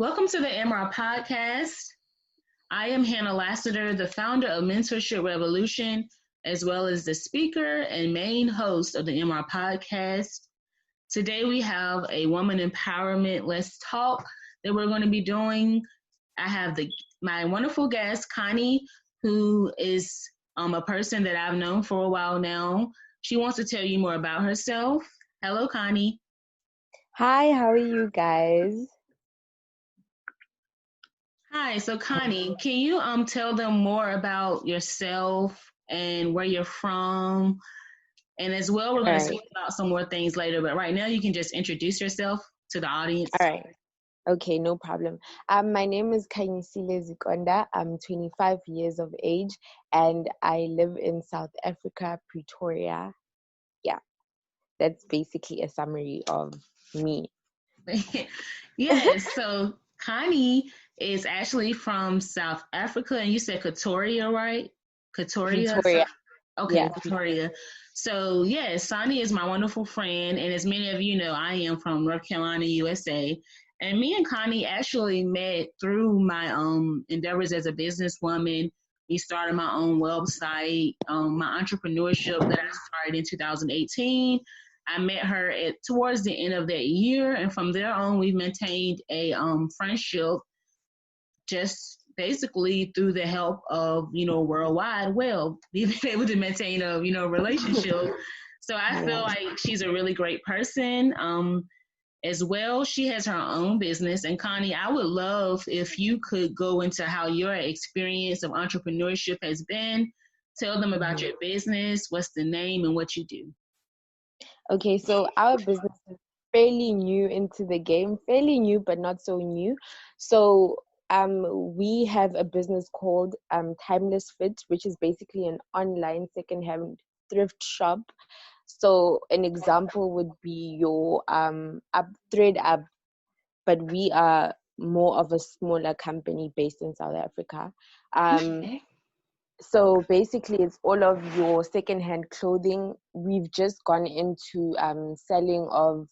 Welcome to the MR Podcast. I am Hannah Lassiter, the founder of Mentorship Revolution, as well as the speaker and main host of the MR Podcast. Today we have a woman empowerment Let's Talk that we're going to be doing. I have my wonderful guest, Khanyi, who is a person that I've known for a while now. She wants to tell you more about herself. Hello, Khanyi. Hi, how are you guys? Hi, so Khanyi, can you tell them more about yourself and where you're from? And as well, we're going to speak about some more things later, but right now you can just introduce yourself to the audience. All right. Okay, no problem. My name is Khanyi Zikonda. I'm 25 years of age and I live in South Africa, Pretoria. Yeah, that's basically a summary of me. Yes, so Khanyi is actually from South Africa, and you said Pretoria, right? Pretoria. Okay, yeah. Pretoria. So, yes, Sonny is my wonderful friend, and as many of you know, I am from North Carolina, USA. And me and Khanyi actually met through my endeavors as a businesswoman. We started my own website, my entrepreneurship that I started in 2018. I met her towards the end of that year, and from there on, we maintained a friendship just basically through the help of, World Wide Web, being able to maintain a, relationship. So I feel like she's a really great person. As well, she has her own business. And Khanyi, I would love if you could go into how your experience of entrepreneurship has been. Tell them about your business, what's the name, and what you do. Okay, so our business is fairly new into the game, fairly new, but not so new. So we have a business called Timeless Fit, which is basically an online secondhand thrift shop. So an example would be your Thread Up, but we are more of a smaller company based in South Africa. So basically, it's all of your secondhand clothing. We've just gone into selling of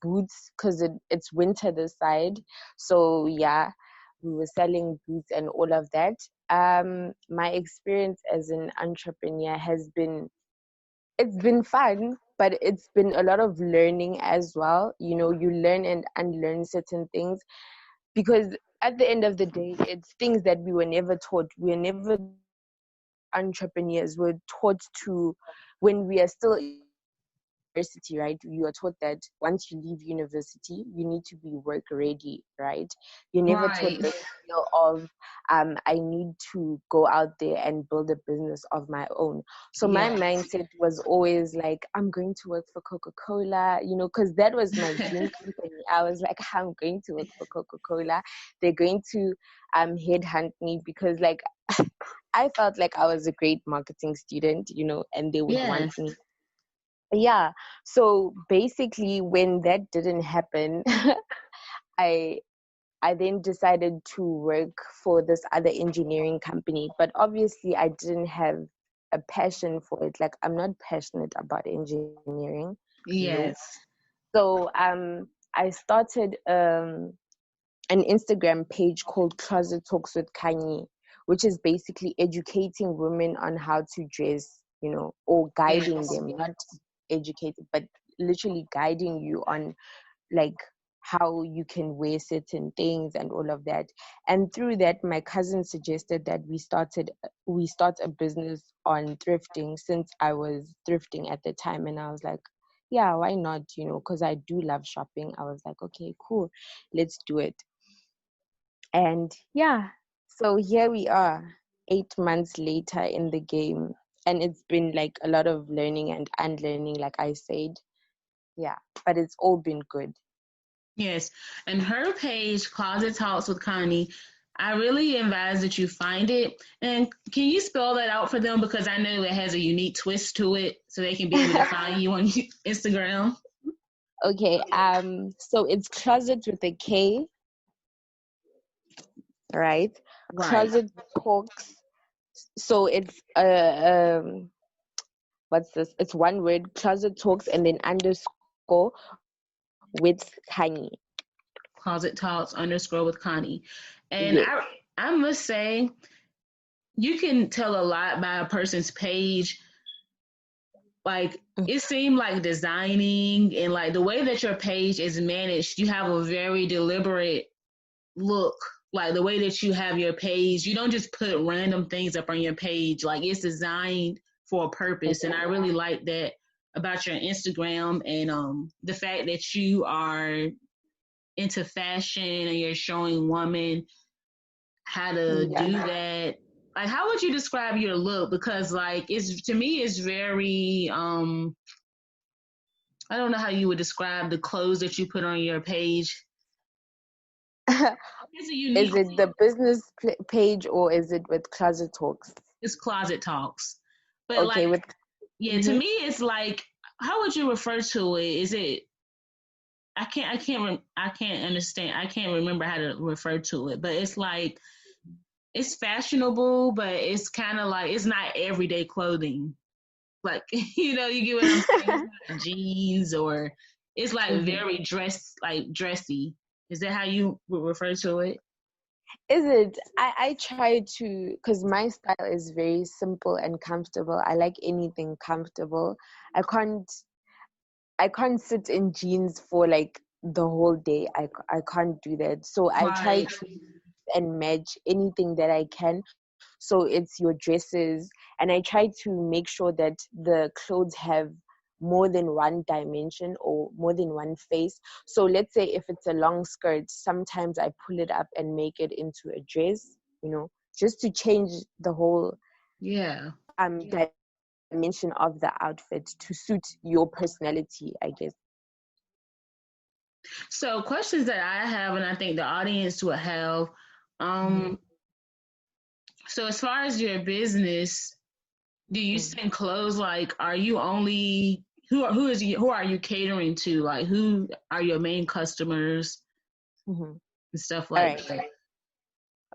boots because it's winter this side. So yeah, we were selling boots and all of that. My experience as an entrepreneur it's been fun, but it's been a lot of learning as well. You learn and unlearn certain things because at the end of the day, it's things that we were never taught. We were never entrepreneurs were taught to when we are still in university, right? You are taught that once you leave university, you need to be work ready, right? You're never taught the skill of I need to go out there and build a business of my own. So my mindset was always like, I'm going to work for Coca-Cola, because that was my dream company. I was like, I'm going to work for Coca-Cola. They're going to headhunt me because like I felt like I was a great marketing student, and they would want me. Yeah. So basically, when that didn't happen, I then decided to work for this other engineering company. But obviously, I didn't have a passion for it. Like, I'm not passionate about engineering. Yes. So I started an Instagram page called Closet Talks with Khanyi, which is basically educating women on how to dress, or guiding them, not educated, but literally guiding you on like how you can wear certain things and all of that. And through that, my cousin suggested that we start a business on thrifting since I was thrifting at the time. And I was like, yeah, why not? Because I do love shopping. I was like, okay, cool, let's do it. And yeah, so here we are 8 months later in the game. And it's been like a lot of learning and unlearning, like I said. Yeah, but it's all been good. Yes. And her page, Closet Talks with Khanyi, I really advise that you find it. And can you spell that out for them? Because I know it has a unique twist to it so they can be able to find you on Instagram. Okay, so it's Closet with a K. Right? Closet Talks. So it's what's this? It's one word, Closet Talks, and then underscore with Khanyi. Closet Talks _ with Khanyi. And Yes. I must say, you can tell a lot by a person's page. Like, it seemed like designing and like the way that your page is managed, you have a very deliberate look. Like the way that you have your page, you don't just put random things up on your page. Like, it's designed for a purpose. And I really like that about your Instagram, and the fact that you are into fashion and you're showing women how to do Yeah. that. Like, how would you describe your look? Because like, it's, to me, it's very I don't know how you would describe the clothes that you put on your page. It's a Is unique it the business page or is it with Closet Talks? It's Closet Talks. But Okay, like, with yeah, to mm-hmm. me it's like, how would you refer to it? Is it, I can't understand. I can't remember how to refer to it, but it's like, it's fashionable, but it's kind of like, it's not everyday clothing. Like, you get what I'm saying? It's not jeans, or it's like Mm-hmm. very like dressy. Is that how you would refer to it? Is it? I try to, because my style is very simple and comfortable. I like anything comfortable. I can't I can't sit in jeans for like the whole day. I can't do that. So I try Right. to and match anything that I can. So it's your dresses, and I try to make sure that the clothes have more than one dimension or more than one face. So let's say if it's a long skirt, sometimes I pull it up and make it into a dress, just to change the whole Yeah. dimension of the outfit to suit your personality, I guess. So, questions that I have, and I think the audience will have. Um, so, as far as your business, do you Mm-hmm. send clothes? Like, are you only, who are you catering to? Like, who are your main customers Mm-hmm. and stuff All like right. that?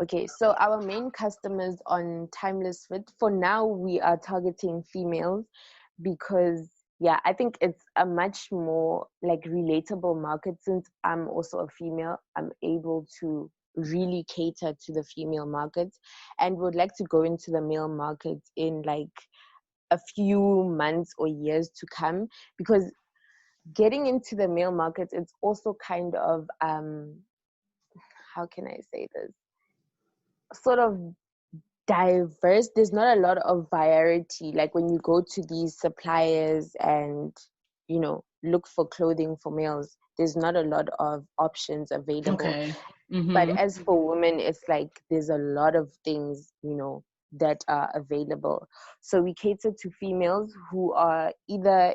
Okay, so our main customers on Timeless Fit, for now, we are targeting females because, yeah, I think it's a much more like relatable market. Since I'm also a female, I'm able to really cater to the female market, and would like to go into the male market in like a few months or years to come, because getting into the male market, it's also kind of how can I say this, sort of diverse. There's not a lot of variety. Like when you go to these suppliers and look for clothing for males, there's not a lot of options available. Okay. But Mm-hmm. as for women, it's like there's a lot of things that are available. So we cater to females who are either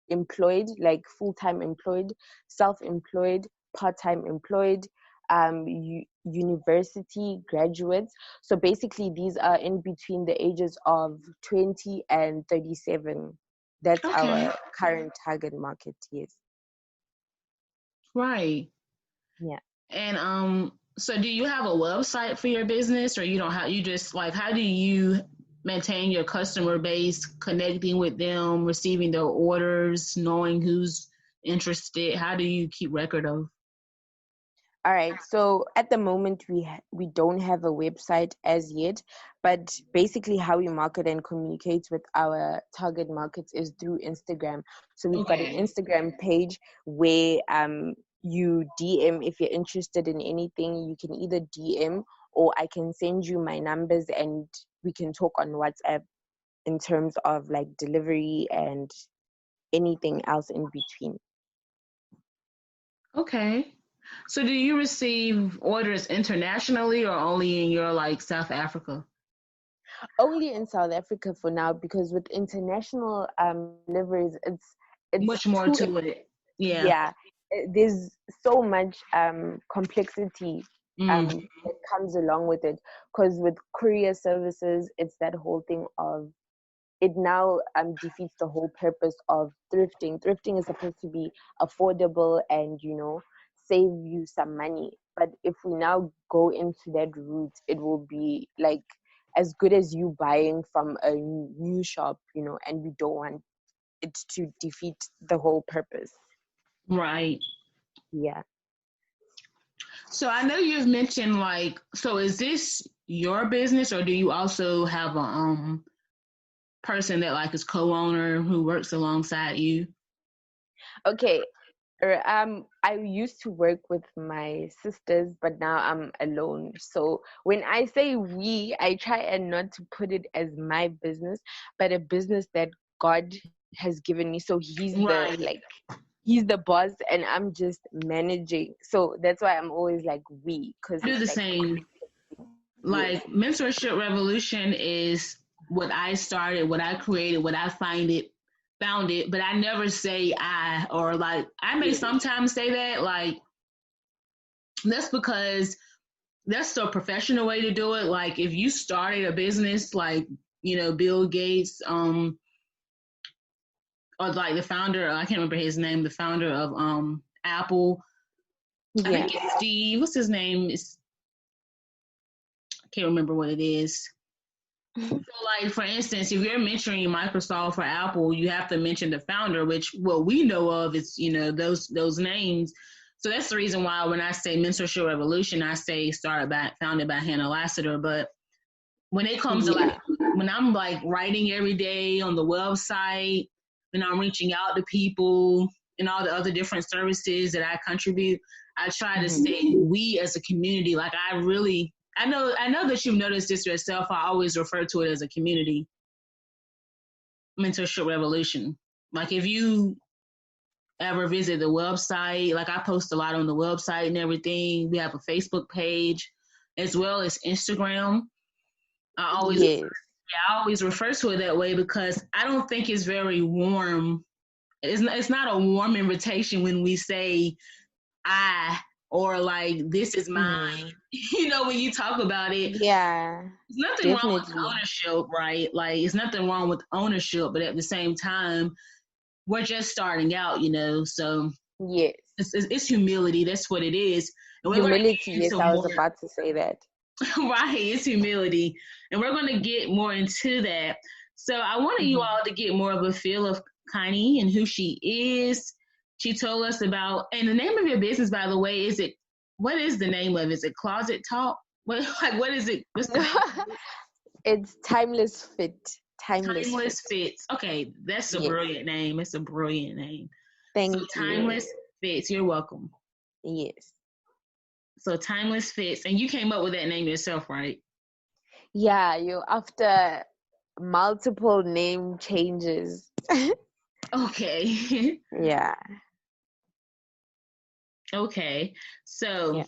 employed, like full-time employed, self-employed, part-time employed, university graduates. So basically these are in between the ages of 20 and 37. That's Okay. our current target market. Yes. Right. Yeah. And so do you have a website for your business, or you don't have, you just like, how do you maintain your customer base, connecting with them, receiving their orders, knowing who's interested? How do you keep record of? All right. So at the moment, we don't have a website as yet, but basically how we market and communicate with our target markets is through Instagram. So we've got an Okay. Instagram page where you DM if you're interested in anything. You can either DM or I can send you my numbers and we can talk on WhatsApp in terms of like delivery and anything else in between. Okay. So do you receive orders internationally, or only in your like South Africa? Only in South Africa for now, because with international deliveries, it's Much more too, to it. Yeah. yeah, there's so much complexity Mm. that comes along with it. Because with courier services, it's that whole thing of it now defeats the whole purpose of thrifting. Thrifting is supposed to be affordable and save you some money. But if we now go into that route, it will be like as good as you buying from a new shop, and we don't want it to defeat the whole purpose. Right. Yeah. So I know you've mentioned like, so is this your business, or do you also have a person that like is co-owner who works alongside you? Okay. I used to work with my sisters, but now I'm alone. So when I say we, I try and not to put it as my business, but a business that God has given me. So Right. he's the boss, and I'm just managing. So that's why I'm always like we, because I do it's the like same. yes, Like mentorship revolution is what I started, what I created, what I found it, but I never say I, or like I may yes, sometimes say that, like that's because that's the professional way to do it. Like if you started a business like, Bill Gates, or like the founder, I can't remember his name, the founder of Apple. I yeah, think it's Steve. What's his name? I can't remember what it is. So, like for instance, if you're mentoring Microsoft or Apple, you have to mention the founder, which what we know of is those names. So that's the reason why when I say mentorship revolution, I say founded by Hannah Lassiter. But when it comes to like yeah, when I'm like writing every day on the website, and I'm reaching out to people and all the other different services that I contribute, I try to hmm, say we as a community. Like I know that you've noticed this yourself. I always refer to it as a community mentorship revolution. Like if you ever visit the website, like I post a lot on the website and everything. We have a Facebook page as well as Instagram. I always yes, I always refer to it that way because I don't think it's very warm. It's not a warm invitation when we say I, or like this is mine. hmm, When you talk about it, yeah, there's nothing wrong with definitely, ownership, right? Like it's nothing wrong with ownership, but at the same time, we're just starting out, So yes. it's humility. That's what it is, and we're going to Humility, get yes, into I was more. about to say that. Right, it's humility, and we're going to get more into that. So I wanted you Hmm. all to get more of a feel of Khanyi and who she is. She told us about, and the name of your business, by the way, what is the name of it? Is it Closet Talk? What is it? What's the name of it? It's timeless fit. Timeless fit. Timeless Fits. Okay, that's a Yes. brilliant name. It's a brilliant name. So Thank you. Timeless Fits, you're welcome. Yes. So Timeless Fits, and you came up with that name yourself, right? Yeah, you after multiple name changes. Okay. Yeah. Okay. So Yeah.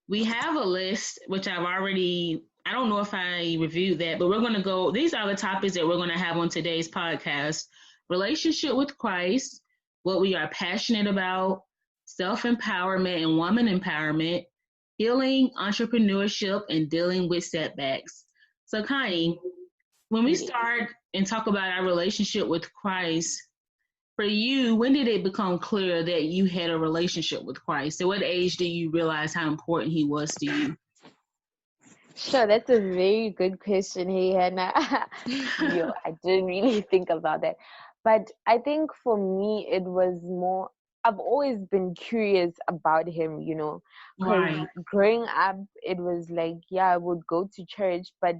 we have a list, which I don't know if I reviewed that, but these are the topics that we're going to have on today's podcast: relationship with Christ, what we are passionate about, self empowerment and woman empowerment, healing, entrepreneurship, and dealing with setbacks. So, Connie, when we Yes. start and talk about our relationship with Christ, for you, when did it become clear that you had a relationship with Christ? At what age did you realize how important he was to you? Sure, that's a very good question. Hey, Hannah. Yo, I didn't really think about that. But I think for me, it was more, I've always been curious about him, because Right. growing up, it was like, yeah, I would go to church, but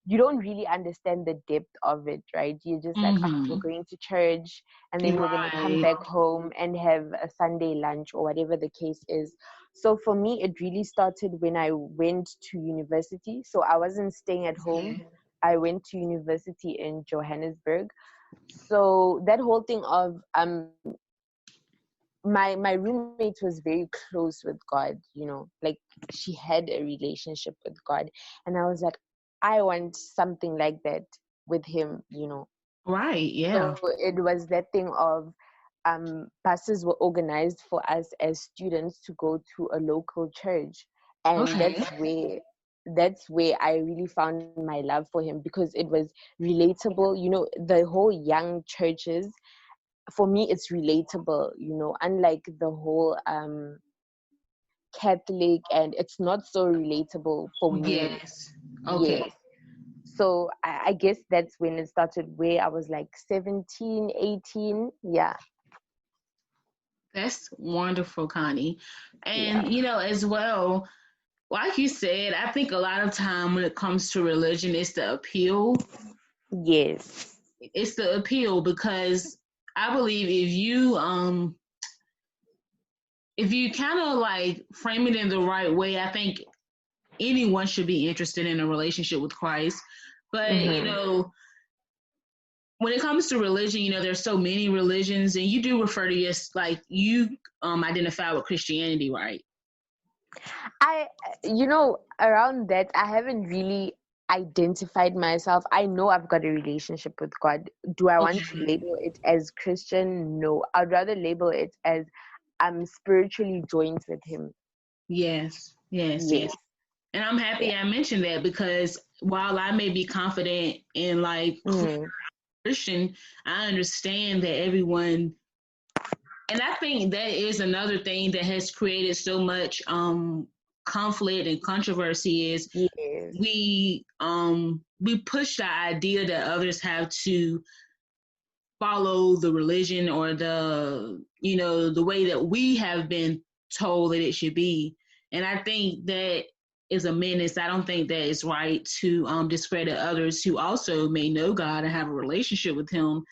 you don't really understand the depth of it, right? You're just like, oh, we're Mm-hmm. going to church, and then we're going to come Right. back home and have a Sunday lunch or whatever the case is. So for me, it really started when I went to university. So I wasn't staying at home. Okay. I went to university in Johannesburg. So that whole thing of my roommate was very close with God, like she had a relationship with God. And I was like, I want something like that with him. Right. Yeah. So it was that thing of buses were organized for us as students to go to a local church, and Okay. that's where I really found my love for him, because it was relatable. The whole young churches, for me, it's relatable. Unlike the whole Catholic, and it's not so relatable for me. Yes. Okay. Yes. So I guess that's when it started, where I was like 17, 18. Yeah. That's wonderful, Connie. And, Yeah. as well, like you said, I think a lot of time when it comes to religion, it's the appeal. Yes. It's the appeal because I believe if you kind of like frame it in the right way, I think anyone should be interested in a relationship with Christ. But, Mm-hmm. when it comes to religion, there's so many religions, and you do refer to like you identify with Christianity, right? I, around that, I haven't really identified myself. I know I've got a relationship with God. Do I want to Okay. label it as Christian? No. I'd rather label it as I'm spiritually joined with Him. Yes, yes, yes. Yes. And I'm happy Yeah. I mentioned that because while I may be confident in like Mm. Christian, I understand that everyone, and I think that is another thing that has created so much conflict and controversy is Yes. we push the idea that others have to follow the religion or the way that we have been told that it should be. And I think that is a menace. I don't think that it's right to discredit others who also may know God and have a relationship with Him,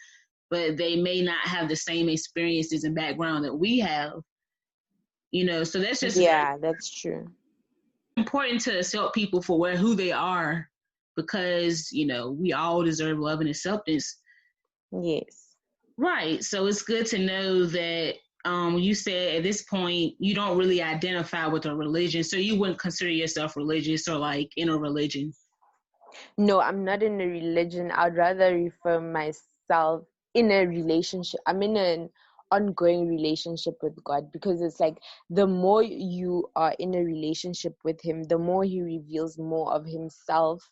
but they may not have the same experiences and background that we have. So that's just very Yeah, that's true. important to accept people for who they are, because we all deserve love and acceptance. Yes. Right. So it's good to know that you said at this point you don't really identify with a religion, so you wouldn't consider yourself religious or like in a religion. No, I'm not in a religion. I'd rather refer myself in a relationship. I'm in an ongoing relationship with God, because it's like the more you are in a relationship with Him, the more He reveals more of Himself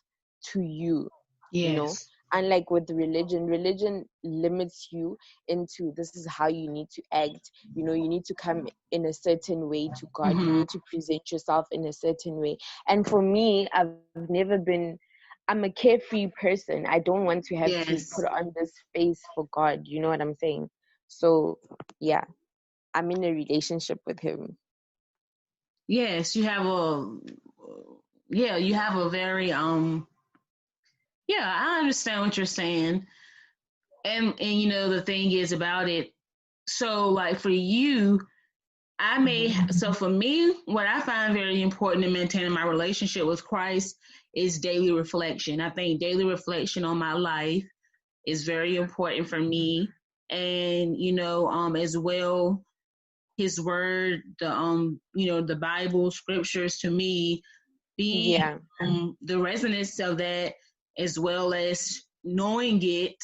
to you, you know. Yes. Unlike with religion limits you into this is how you need to act. You need to come in a certain way to God. You Mm-hmm. need to present yourself in a certain way. And for me, I've never been I'm a carefree person. I don't want to have to Yes. put on this face for God. You know what I'm saying? So, yeah, I'm in a relationship with Him. Yes. You have a very yeah, I understand what you're saying. And the thing is about it. So like for you, Mm-hmm. so for me, what I find very important in maintaining my relationship with Christ is daily reflection. I think daily reflection on my life is very important for me. And, as well, his word, the Bible scriptures to me, being Yeah. the resonance of that, as well as knowing it,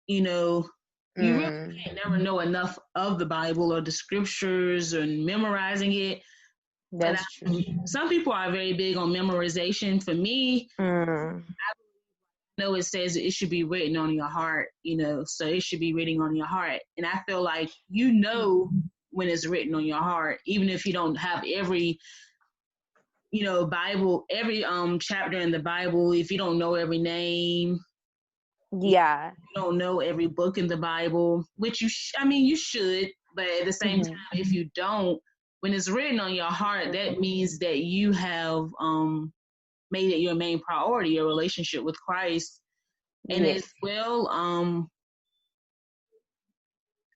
you know, you really Mm, can't never know enough of the Bible or the scriptures and memorizing it. But that's true. some people are very big on memorization. For me, Mm, I know it says it should be written on your heart, so it should be written on your heart. And I feel like when it's written on your heart, even if you don't have every, Bible, every chapter in the Bible, if you don't know every name, if yeah. you don't know every book in the Bible, which I mean, you should, but at the same Mm-hmm. time, if you don't, when it's written on your heart, that means that you have made it your main priority, your relationship with Christ. And as Yes. well,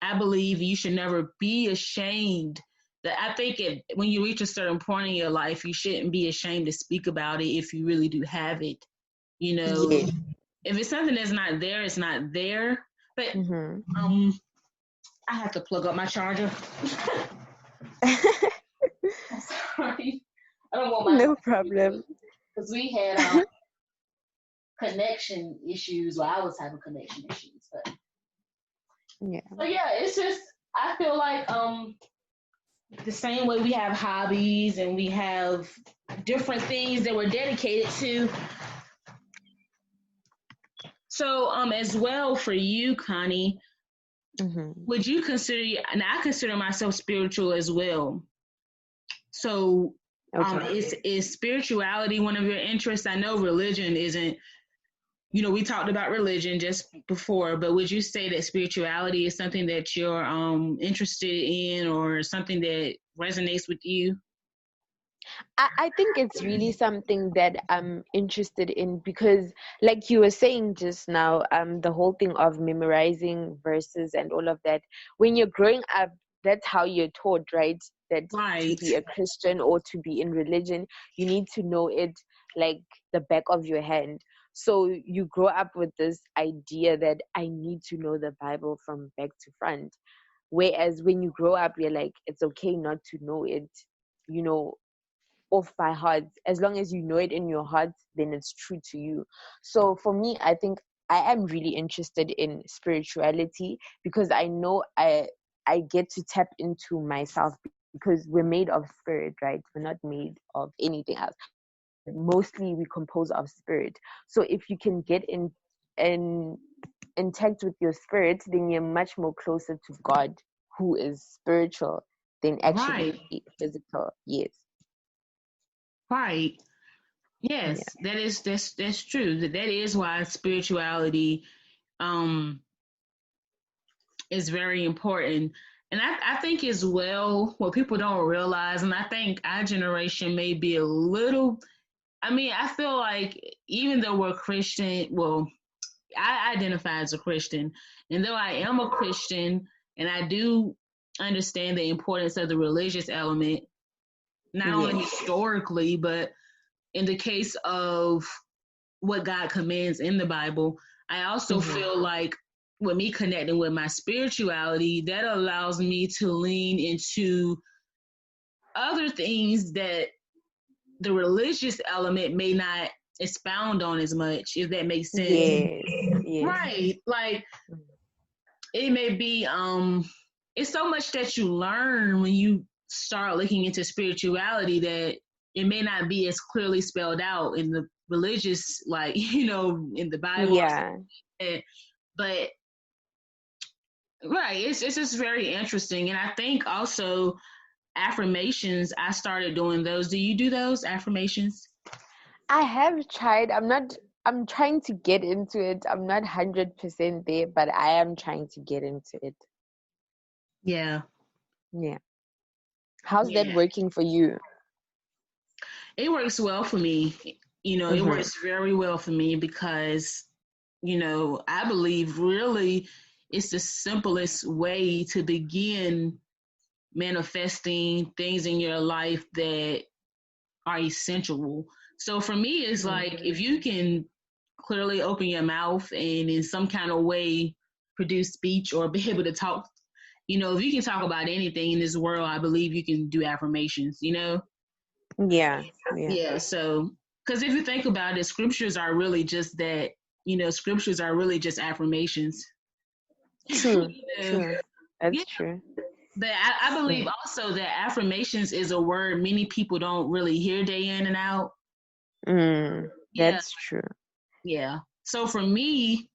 I believe you should never be ashamed. That I think when you reach a certain point in your life, you shouldn't be ashamed to speak about it if you really do have it. You know, Yes. if it's something that's not there, it's not there. But Mm-hmm. I have to plug up my charger. I'm sorry. I don't want my No problem. because we had connection issues. Well, I was having connection issues, Yeah. but yeah, it's just I feel like the same way we have hobbies and we have different things that we're dedicated to. So as well for you, Connie, Mm-hmm. would you consider? And I consider myself spiritual as well. So Okay. is spirituality one of your interests? I know religion isn't we talked about religion just before, but would you say that spirituality is something that you're interested in, or something that resonates with you? I think it's really something that I'm interested in because, like you were saying just now, the whole thing of memorizing verses and all of that, when you're growing up, that's how you're taught, right? That to Right, be a Christian or to be in religion, you need to know it like the back of your hand. So you grow up with this idea that I need to know the Bible from back to front. Whereas when you grow up, you're like, it's okay not to know it, you know, off by heart. As long as you know it in your heart, then it's true to you. So for me, I think I am really interested in spirituality because I know I get to tap into myself because we're made of spirit, right? We're not made of anything else. Mostly we compose of spirit. So if you can get in intact with your spirit, then you're much more closer to God, who is spiritual, than right, actually physical. Yes. right. Yeah. Yes, that's true. That is why spirituality um is very important. And I think as well, what people don't realize, and I think our generation may be a little, I mean, I feel like even though we're Christian, well, I identify as a Christian, and though I am a Christian, and I do understand the importance of the religious element, not only Yes. historically, but in the case of what God commands in the Bible, I also Mm-hmm. feel like with me connecting with my spirituality, that allows me to lean into other things that the religious element may not expound on as much, if that makes sense. Yes. Yes. Right. Like it may be it's so much that you learn when you start looking into spirituality that it may not be as clearly spelled out in the religious, like, in the Bible or Yeah. something. But right, it's just very interesting. And I think also affirmations, I started doing those. Do you do those affirmations? I have tried. I'm trying to get into it. I'm not 100% there, but I am trying to get into it. Yeah. Yeah. How's that Yeah. working for you? It works well for me. It Mm-hmm. works very well for me because, I believe really it's the simplest way to begin manifesting things in your life that are essential. So for me, it's Mm-hmm. like if you can clearly open your mouth and in some kind of way produce speech or be able to talk, if you can talk about anything in this world, I believe you can do affirmations. Yeah. Yeah. Yeah. So, because if you think about it, scriptures are really just that, scriptures are really just affirmations. True. you know? True. Yeah. That's true. But I believe Yeah. also that affirmations is a word many people don't really hear day in and out. Yeah. That's true. Yeah. So for me,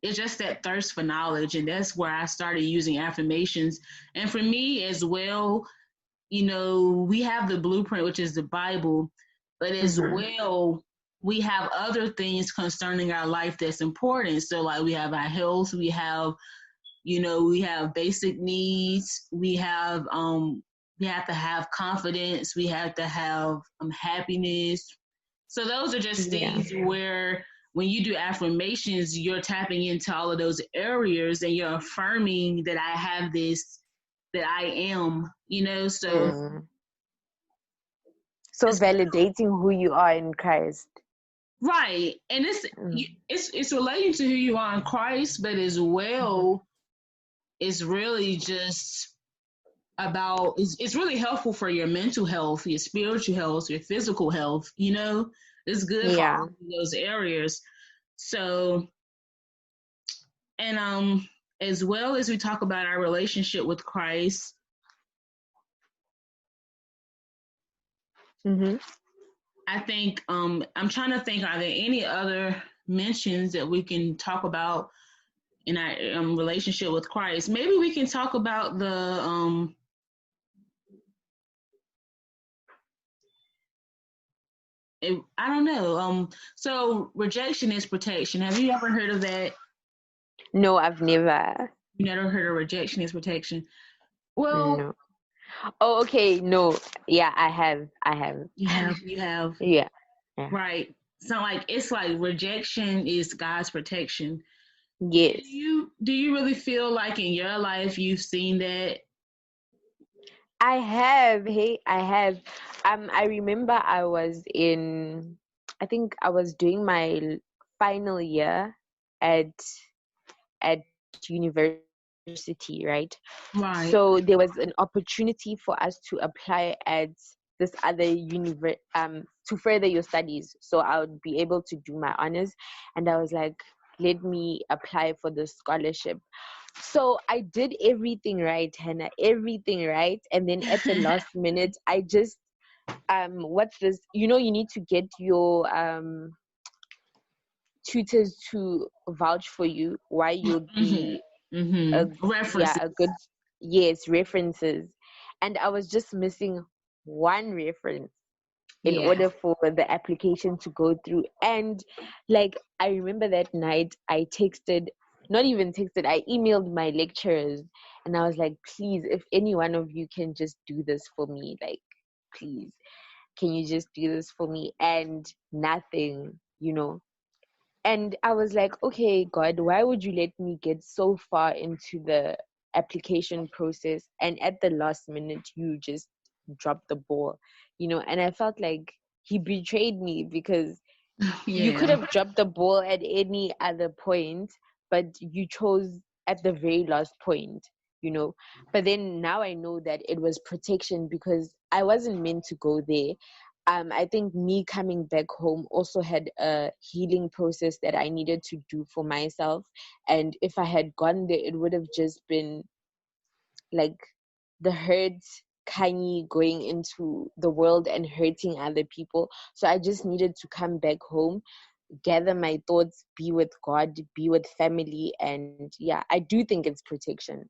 it's just that thirst for knowledge. And that's where I started using affirmations. And for me as well, we have the blueprint, which is the Bible, but as Mm-hmm. well, we have other things concerning our life that's important. So, like, we have our health, we have basic needs, we have to have confidence, we have to have happiness. So, those are just Yeah. things where when you do affirmations, you're tapping into all of those areas and you're affirming that I have this, that I am. So Mm. So validating who you are in Christ. right, and it's Mm. it's relating to who you are in Christ, but as Mm-hmm. well, it's really just about it's really helpful for your mental health, your spiritual health, your physical health. It's good for all Yeah. of those areas. So, and as well as we talk about our relationship with Christ, Mm-hmm. I think I'm trying to think, are there any other mentions that we can talk about in our relationship with Christ? Maybe we can talk about I don't know. So rejection is protection. Have you ever heard of that? No, I've never. You never heard of rejection is protection? Well, No. Oh, okay. No. Yeah, I have. I have. you have, Yeah. Yeah. right. So like it's like rejection is God's protection. Do Yes. you really feel like in your life you've seen that? I have. Hey, I have. I remember I think I was doing my final year at university, right? So there was Right. an opportunity for us to apply at this other to further your studies. So I would be able to do my honors, and I was like, let me apply for the scholarship. So I did everything right, Hannah, everything right. And then at the last minute, I just what's this? You need to get your tutors to vouch for you why you'd Mm-hmm. be a yeah, References. a good, yes, references. And I was just missing one reference in Yeah. order for the application to go through. And like I remember that night I texted, not even texted, I emailed my lecturers, and I was like, please, if any one of you can just do this for me, like, please, can you just do this for me? And nothing. And I was like, okay, God, why would you let me get so far into the application process and at the last minute you just drop the ball? And I felt like he betrayed me, because you could Yeah. have dropped the ball at any other point, but you chose at the very last point. But then now I know that it was protection, because I wasn't meant to go there. I think me coming back home also had a healing process that I needed to do for myself. And if I had gone there, it would have just been like the hurt Khanyi going into the world and hurting other people. So I just needed to come back home, gather my thoughts, be with God, be with family. And yeah, I do think it's protection.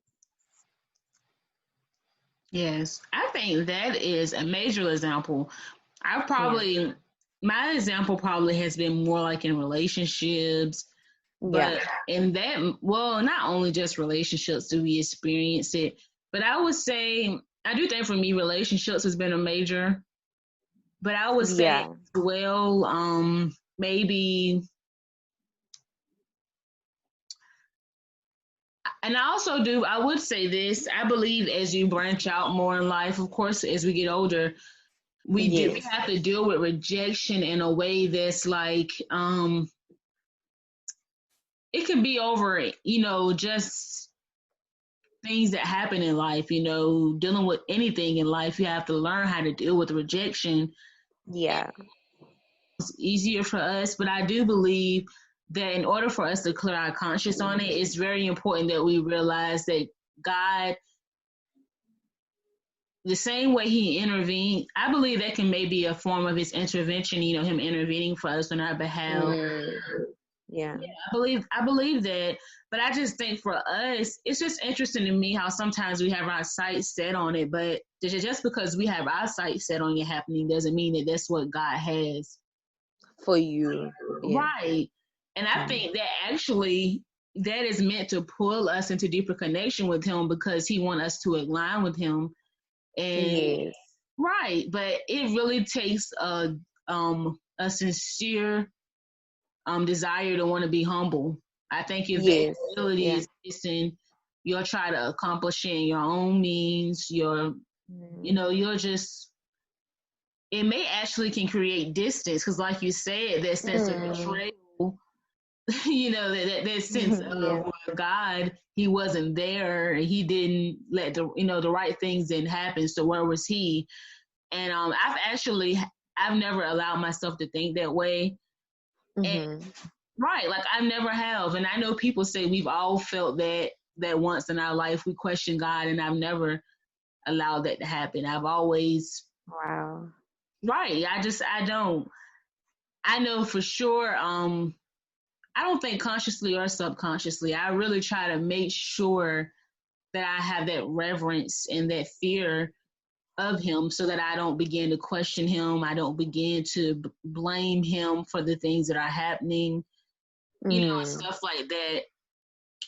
Yes. I think that is a major example. I Yeah. probably my example probably has been more like in relationships, Yeah. but in that, well, not only just relationships do we experience it, but I would say I do think for me relationships has been a major, but I would say Yeah. as well, maybe, and I also do, I would say this, I believe as you branch out more in life, of course, as we get older, we Yes. have to deal with rejection in a way that's like, it can be over, just things that happen in life, dealing with anything in life, you have to learn how to deal with rejection. Yeah. It's easier for us, but I do believe that in order for us to clear our conscience on it, it's very important that we realize that God, the same way he intervened, I believe that can maybe a form of his intervention, him intervening for us on our behalf. Mm. Yeah. I believe that, but I just think for us, it's just interesting to me how sometimes we have our sights set on it, but just because we have our sights set on it happening doesn't mean that that's what God has. For you. Yeah. Right. And I Mm. think that actually that is meant to pull us into deeper connection with him because he wants us to align with him. And Yes. right, but it really takes a sincere desire to want to be humble. I think if that Yes. ability Yeah. is missing, you'll try to accomplish it in your own means. Mm. You're just, it may actually can create distance because, like you said, that sense of Mm. betrayal, that sense of Yeah. God, he wasn't there. He didn't let the right things didn't happen. So where was he? And I've never allowed myself to think that way. And Mm-hmm. right, like I never have. And I know people say we've all felt that once in our life we question God, and I've never allowed that to happen. I've always Wow. right. I don't. I know for sure. I don't think consciously or subconsciously. I really try to make sure that I have that reverence and that fear of him, so that I don't begin to question him. I don't begin to blame him for the things that are happening, and stuff like that.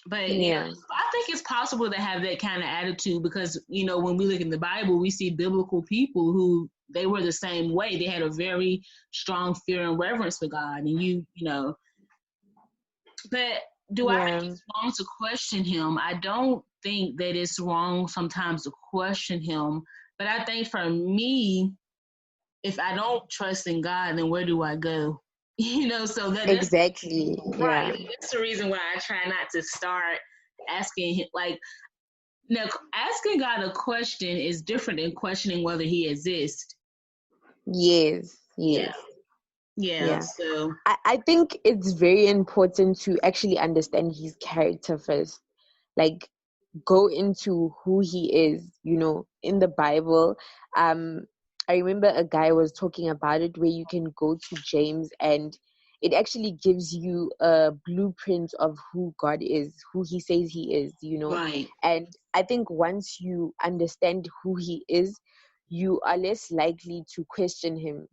But Yeah. I think it's possible to have that kind of attitude because, when we look in the Bible, we see biblical people who they were the same way. They had a very strong fear and reverence for God. And but do I think it's wrong to question him? I don't think that it's wrong sometimes to question him. But I think for me, if I don't trust in God, then where do I go? So that's Exactly. Yeah. right. That's the reason why I try not to start asking him. Like, now, asking God a question is different than questioning whether he exists. Yes. Yeah. So I think it's very important to actually understand his character first. Like, go into who he is, in the Bible. I remember a guy was talking about it where you can go to James and it actually gives you a blueprint of who God is, who he says he is, right. And I think once you understand who he is, you are less likely to question him.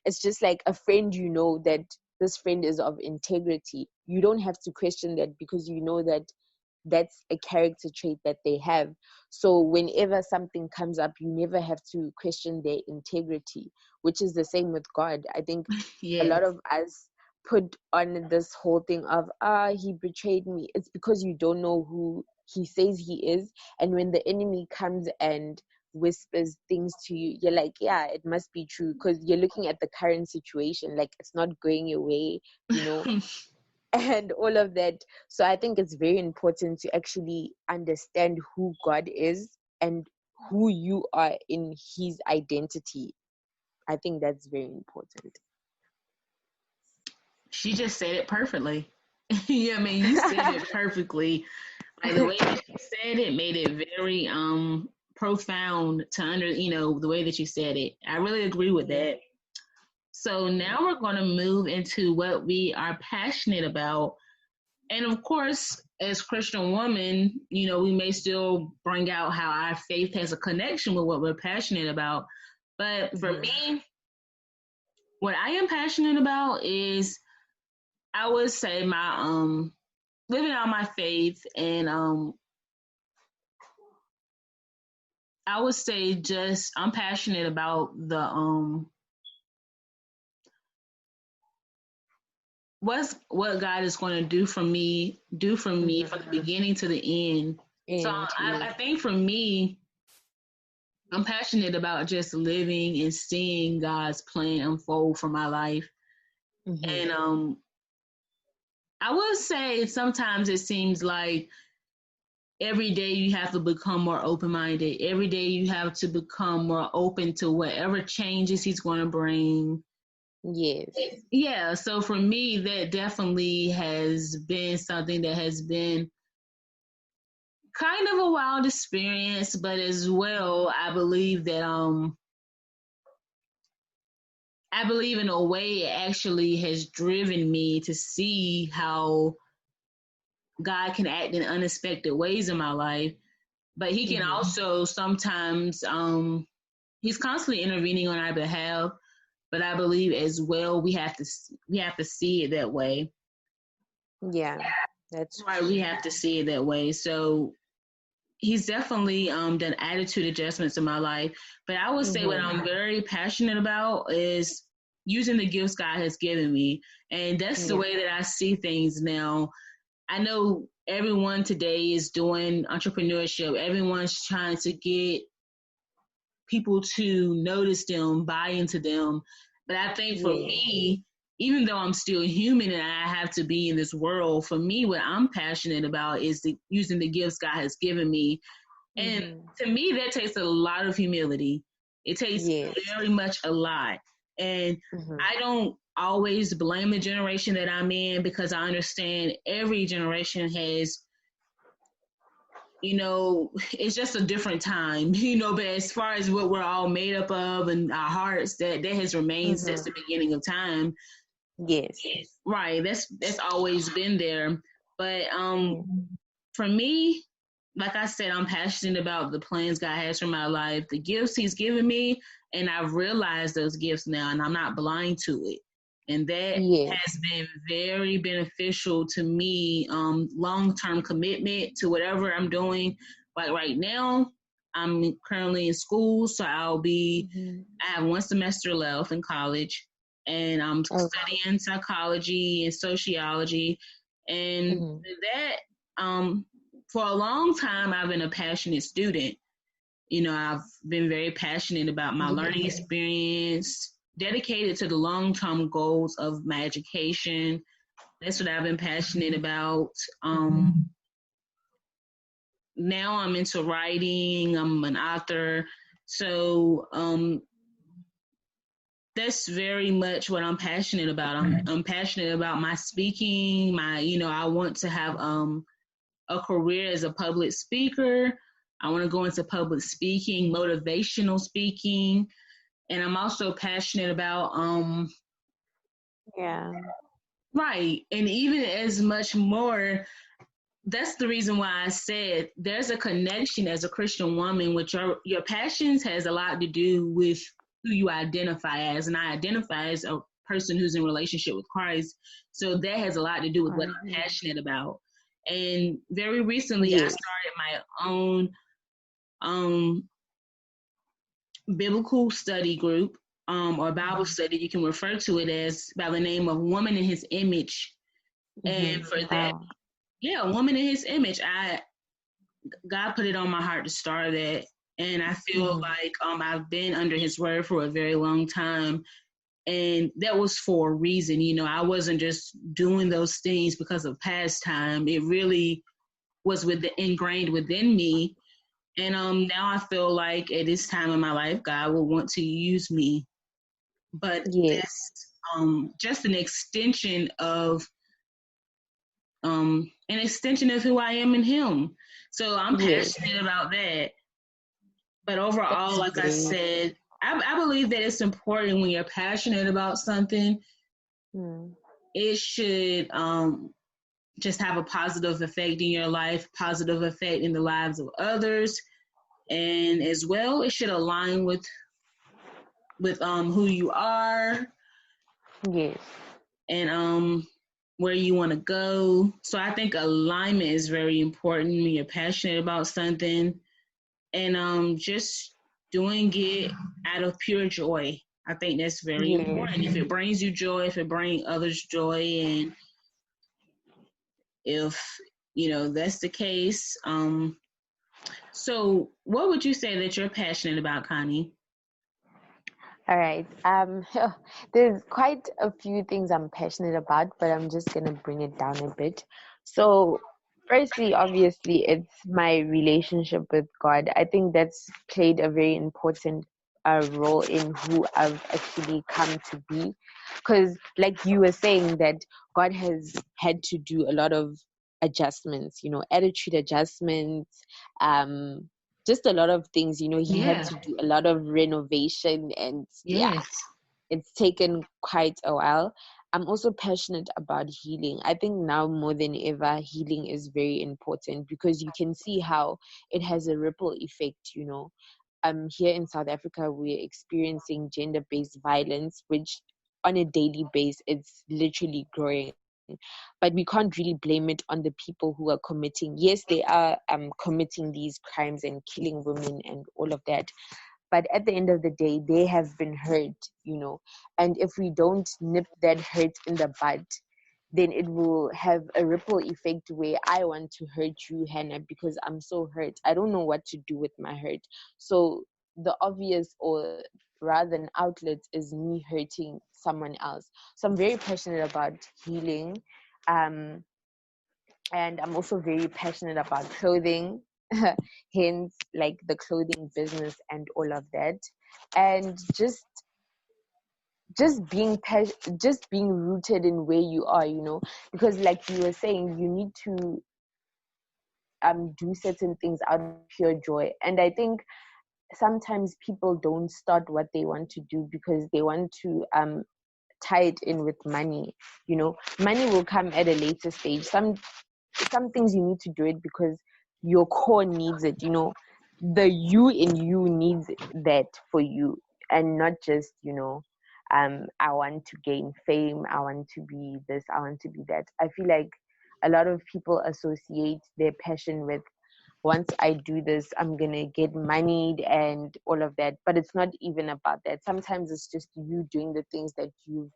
It's just like a friend, that this friend is of integrity. You don't have to question that because you know that that's a character trait that they have. So whenever something comes up, you never have to question their integrity, which is the same with God. I think a Yes. lot of us put on this whole thing of, he betrayed me. It's because you don't know who he says he is. And when the enemy comes and whispers things to you, you're like, yeah, it must be true, because you're looking at the current situation, like it's not going your way, and all of that. So I think it's very important to actually understand who God is and who you are in his identity. I think that's very important. She just said it perfectly. Yeah, I mean, you said it perfectly. Like the way that you said it made it very profound to the way that you said it. I really agree with that. So now we're going to move into what we are passionate about. And of course, as Christian women, we may still bring out how our faith has a connection with what we're passionate about. But for me, what I am passionate about is, I would say, my living out my faith, and I would say just I'm passionate about the what God is going to do for me from the beginning to the end. So I think for me, I'm passionate about just living and seeing God's plan unfold for my life. And I would say sometimes it seems like every day you have to become more open-minded. Every day you have to become more open to whatever changes he's going to bring. Yes. Yeah, so for me, that definitely has been something that has been kind of a wild experience, but as well, I believe that I believe in a way it actually has driven me to see how God can act in unexpected ways in my life. But he can also sometimes he's constantly intervening on our behalf. But I believe as well we have to see it that way. Yeah, that's right. We have to see it that way. So he's definitely done attitude adjustments in my life. But I would say what I'm very passionate about is using the gifts God has given me. And that's the way that I see things now. I know everyone today is doing entrepreneurship. Everyone's trying to get people to notice them, buy into them. But I think for me, even though I'm still human and I have to be in this world, for me, what I'm passionate about is using the gifts God has given me. And to me, that takes a lot of humility. It takes very much a lot. And I don't always blame the generation that I'm in, because I understand every generation has, it's just a different time, but as far as what we're all made up of and our hearts, that has remained since the beginning of time. Yes. Right. That's always been there. But for me, like I said, I'm passionate about the plans God has for my life, the gifts He's given me, and I've realized those gifts now, and I'm not blind to it. And that Yes. has been very beneficial to me. Long term commitment to whatever I'm doing. Like right now, I'm currently in school, so Mm-hmm. I have one semester left in college, and I'm Oh. studying psychology and sociology, and Mm-hmm. that for a long time I've been a passionate student. You know, I've been very passionate about my learning Yes. experience, dedicated to the long term goals of my education. That's what I've been passionate about. Now I'm into writing. I'm an author, so that's very much what I'm passionate about. I'm passionate about my speaking. I want to have a career as a public speaker. I want to go into public speaking, motivational speaking, and I'm also passionate about Yeah. right, and even as much more. That's the reason why I said there's a connection as a Christian woman with your passions has a lot to do with who you identify as, and I identify as a person who's in relationship with Christ. So that has a lot to do with what I'm Mhm. passionate about. And very recently, I Yes. started my own um, biblical study group or Bible Mm-hmm. study. You can refer to it as by the name of Woman in His Image. And Mm-hmm. for that, Wow. yeah, Woman in His Image. God put it on my heart to start that. And I feel Mm-hmm. like I've been under His word for a very long time. And that was for a reason. I wasn't just doing those things because of pastime. It really was ingrained within me. And now I feel like at this time in my life, God will want to use me. But Yes. that's just an extension of who I am in Him. So I'm Yes. passionate about that. But overall, That's like I great. said, I believe that it's important when you're passionate about something, Mm. it should just have a positive effect in your life, positive effect in the lives of others, and as well, it should align with who you are Yes. and where you want to go. So I think alignment is very important when you're passionate about something, and just doing it out of pure joy. I think that's very Yes. important. If it brings you joy, if it brings others joy, and if that's the case. So what would you say that you're passionate about, Connie? All right. There's quite a few things I'm passionate about, but I'm just gonna bring it down a bit. So, firstly, obviously, it's my relationship with God. I think that's played a very important role in who I've actually come to be. Because, like you were saying, that God has had to do a lot of adjustments, attitude adjustments, um, just a lot of things. He had Yeah. to do a lot of renovation, and yeah, Yes. it's taken quite a while. I'm also passionate about healing. I think now more than ever, healing is very important because you can see how it has a ripple effect. Here in South Africa, we're experiencing gender-based violence, which on a daily basis, it's literally growing. But we can't really blame it on the people who are committing. Yes, they are committing these crimes and killing women and all of that. But at the end of the day, they have been hurt. And if we don't nip that hurt in the bud, then it will have a ripple effect where I want to hurt you, Hannah, because I'm so hurt. I don't know what to do with my hurt. So the obvious, or rather an outlet, is me hurting someone else. So I'm very passionate about healing. Um, and I'm also very passionate about clothing, hence like the clothing business and all of that. And just being rooted in where you are, because like you were saying, you need to do certain things out of pure joy. And I think sometimes people don't start what they want to do because they want to tie it in with money. Money will come at a later stage. Some things you need to do it because your core needs it, the you in you needs that for you, and not just, I want to gain fame, I want to be this, I want to be that. I feel like a lot of people associate their passion with, once I do this, I'm gonna get moneyed and all of that. But it's not even about that. Sometimes it's just you doing the things that you've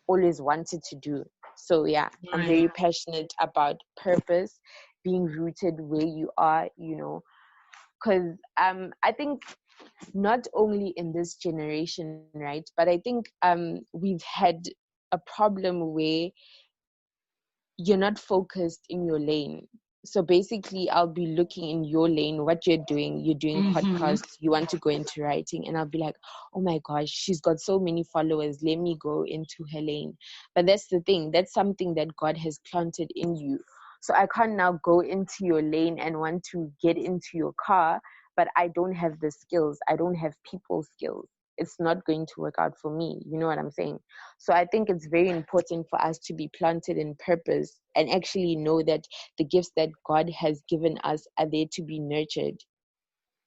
always wanted to do. So yeah, I'm Right. very passionate about purpose, being rooted where you are, because I think not only in this generation, right, but I think we've had a problem where you're not focused in your lane. So basically, I'll be looking in your lane, what you're doing Mm-hmm. podcasts, you want to go into writing, and I'll be like, oh my gosh, she's got so many followers, let me go into her lane. But that's the thing, that's something that God has planted in you. So I can't now go into your lane and want to get into your car, but I don't have the skills, I don't have people skills. It's not going to work out for me. You know what I'm saying? So I think it's very important for us to be planted in purpose and actually know that the gifts that God has given us are there to be nurtured,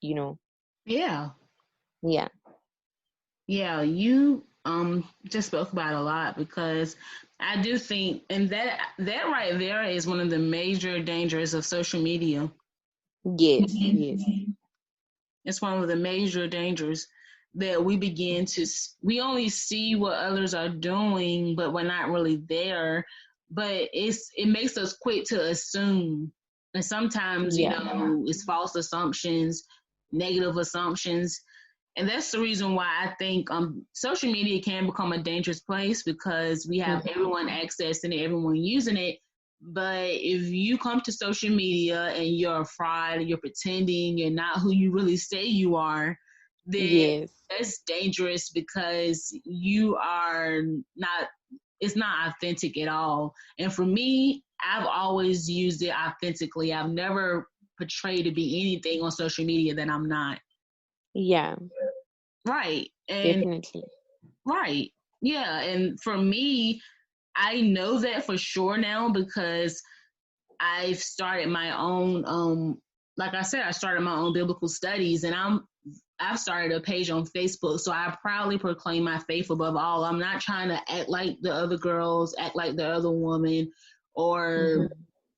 you know. Yeah. Yeah. Yeah, you just spoke about a lot, because I do think, and that right there is one of the major dangers of social media. Yes, yes. It's one of the major dangers that we begin to we only see what others are doing, but we're not really there. But it makes us quick to assume, and sometimes Yeah. it's false assumptions, negative assumptions. And that's the reason why I think social media can become a dangerous place, because we have Mhm. everyone accessing it, everyone using it. But if you come to social media and you're a fraud, you're pretending, you're not who you really say you are, then Yes. that's dangerous, because you are not, it's not authentic at all. And for me, I've always used it authentically. I've never portrayed to be anything on social media that I'm not. Yeah, Right. And definitely. right. Yeah. And for me, I know that for sure now, because I've started my own like I said, I started my own biblical studies, and I've started a page on Facebook. So I proudly proclaim my faith above all. I'm not trying to act like the other girls, act like the other woman, or Mm-hmm.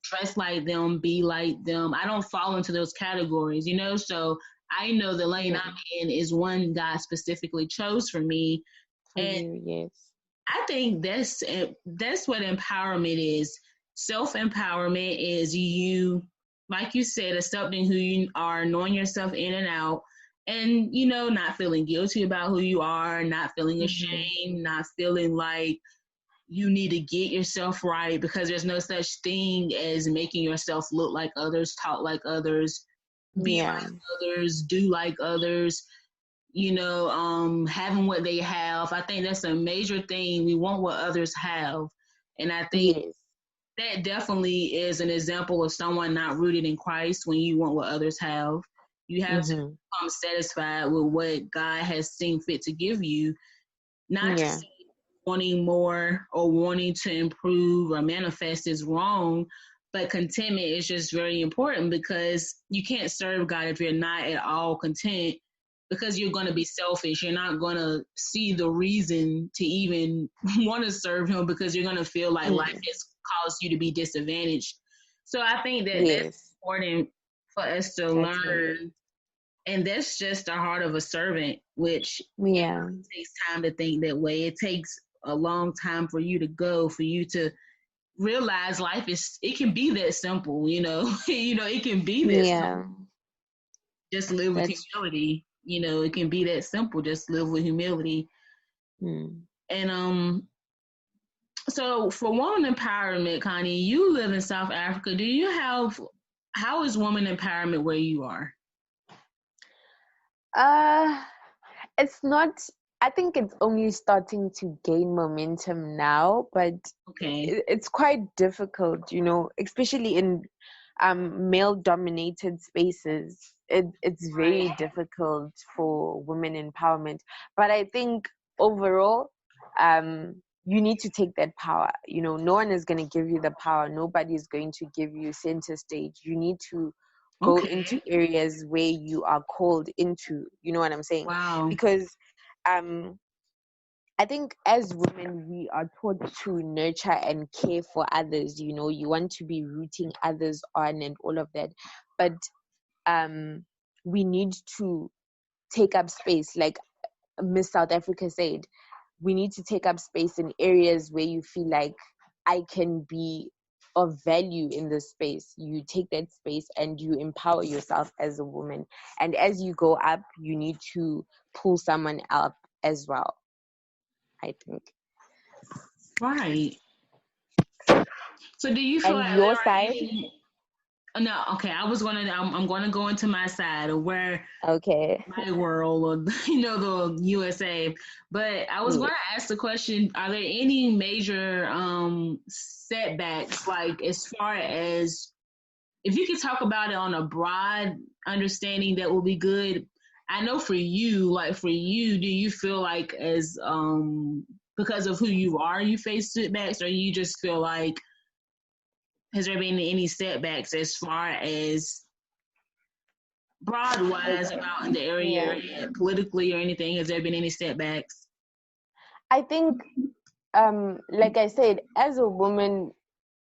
dress like them, be like them. I don't fall into those categories. So I know the lane Yeah, I'm in is one God specifically chose for me. for And you, yes. I think that's what empowerment is. Self empowerment is you, like you said, accepting who you are, knowing yourself in and out, and not feeling guilty about who you are, not feeling Mm-hmm. ashamed, not feeling like you need to get yourself right, because there's no such thing as making yourself look like others, talk like others, be Yeah, like others, do like others. Having what they have. I think that's a major thing. We want what others have. And I think yes. that definitely is an example of someone not rooted in Christ. When you want what others have, you have to Mm-hmm. become satisfied with what God has seen fit to give you, not to Yeah, say wanting more or wanting to improve or manifest is wrong. But contentment is just very important, because you can't serve God if you're not at all content, because you're going to be selfish. You're not going to see the reason to even want to serve Him, because you're going to feel like life mm. has caused you to be disadvantaged. So I think that that's Yes, important for us to certainly. learn. And that's just the heart of a servant, which Yeah, takes time to think that way. It takes a long time for you to go, for you to realize life it can be that simple. It can be that simple. yeah, Just live with that's humility. It can be that simple. Just live with humility. mm. And so for woman empowerment, Connie, you live in South Africa. How is woman empowerment where you are? uh it's not, I think it's only starting to gain momentum now, but Okay. it's quite difficult, especially in male dominated spaces. It's very Right. difficult for women empowerment. But I think overall, you need to take that power. No one is going to give you the power. Nobody is going to give you center stage. You need to go Okay. into areas where you are called into. You know what I'm saying? Wow. Because I think as women, we are taught to nurture and care for others. You know, you want to be rooting others on and all of that. But we need to take up space. Like Miss South Africa said, we need to take up space in areas where you feel like I can be of value in this space. You take that space and you empower yourself as a woman. And as you go up, you need to pull someone up as well, I think. Right. So do you feel And like there your are side? any? No, okay. I'm gonna go into my side of where Okay. my world or the USA. But I was Yeah. gonna ask the question: are there any major setbacks, like as far as if you could talk about it on a broad understanding, that will be good. I know for you, do you feel like as because of who you are, you face setbacks, or you just feel like has there been any setbacks as far as broad Like, wise about in the area yeah. you're in, politically or anything? Has there been any setbacks? I think, like I said, as a woman,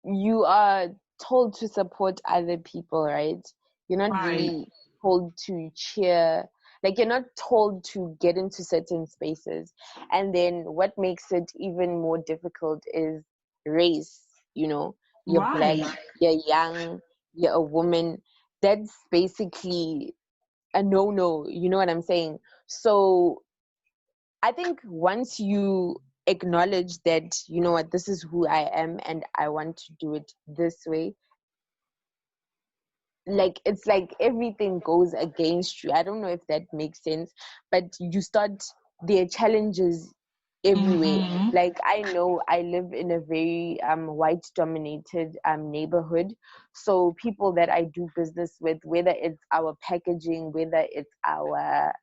you are told to support other people, right? You're not Right, really told to cheer, like, you're not told to get into certain spaces. And then what makes it even more difficult is race. You know, you're black, right, you're young, you're a woman. That's basically a no. You know what I'm saying? So I think once you acknowledge that, you know what, this is who I am and I want to do it this way, like it's like everything goes against you. I don't know if that makes sense, but you start, there are challenges everywhere. mm-hmm. Like I know I live in a very white dominated neighborhood. So people that I do business with, whether it's our packaging, whether it's our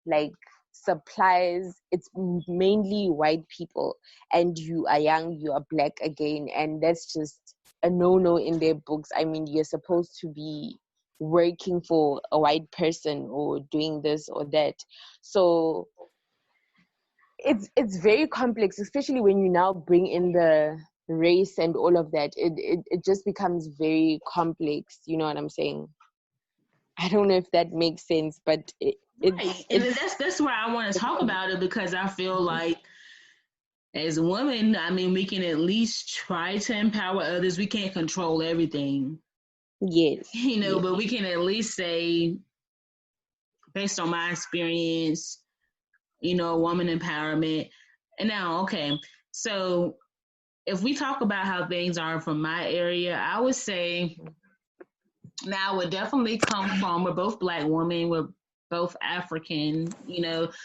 like supplies, it's mainly white people. And you are young, you are black again, and that's just a no in their books. I mean, you're supposed to be working for a white person or doing this or that. So it's very complex, especially when you now bring in the race and all of that. It just becomes very complex. You know what I'm saying? I don't know if that makes sense, but Right. And then that's where I want to talk about it, because I feel like as women, I mean, we can at least try to empower others. We can't control everything, yes, yes. but we can at least say, based on my experience, woman empowerment. And now, okay, so if we talk about how things are from my area, I would say now would definitely come from, we're both black women, we're both African,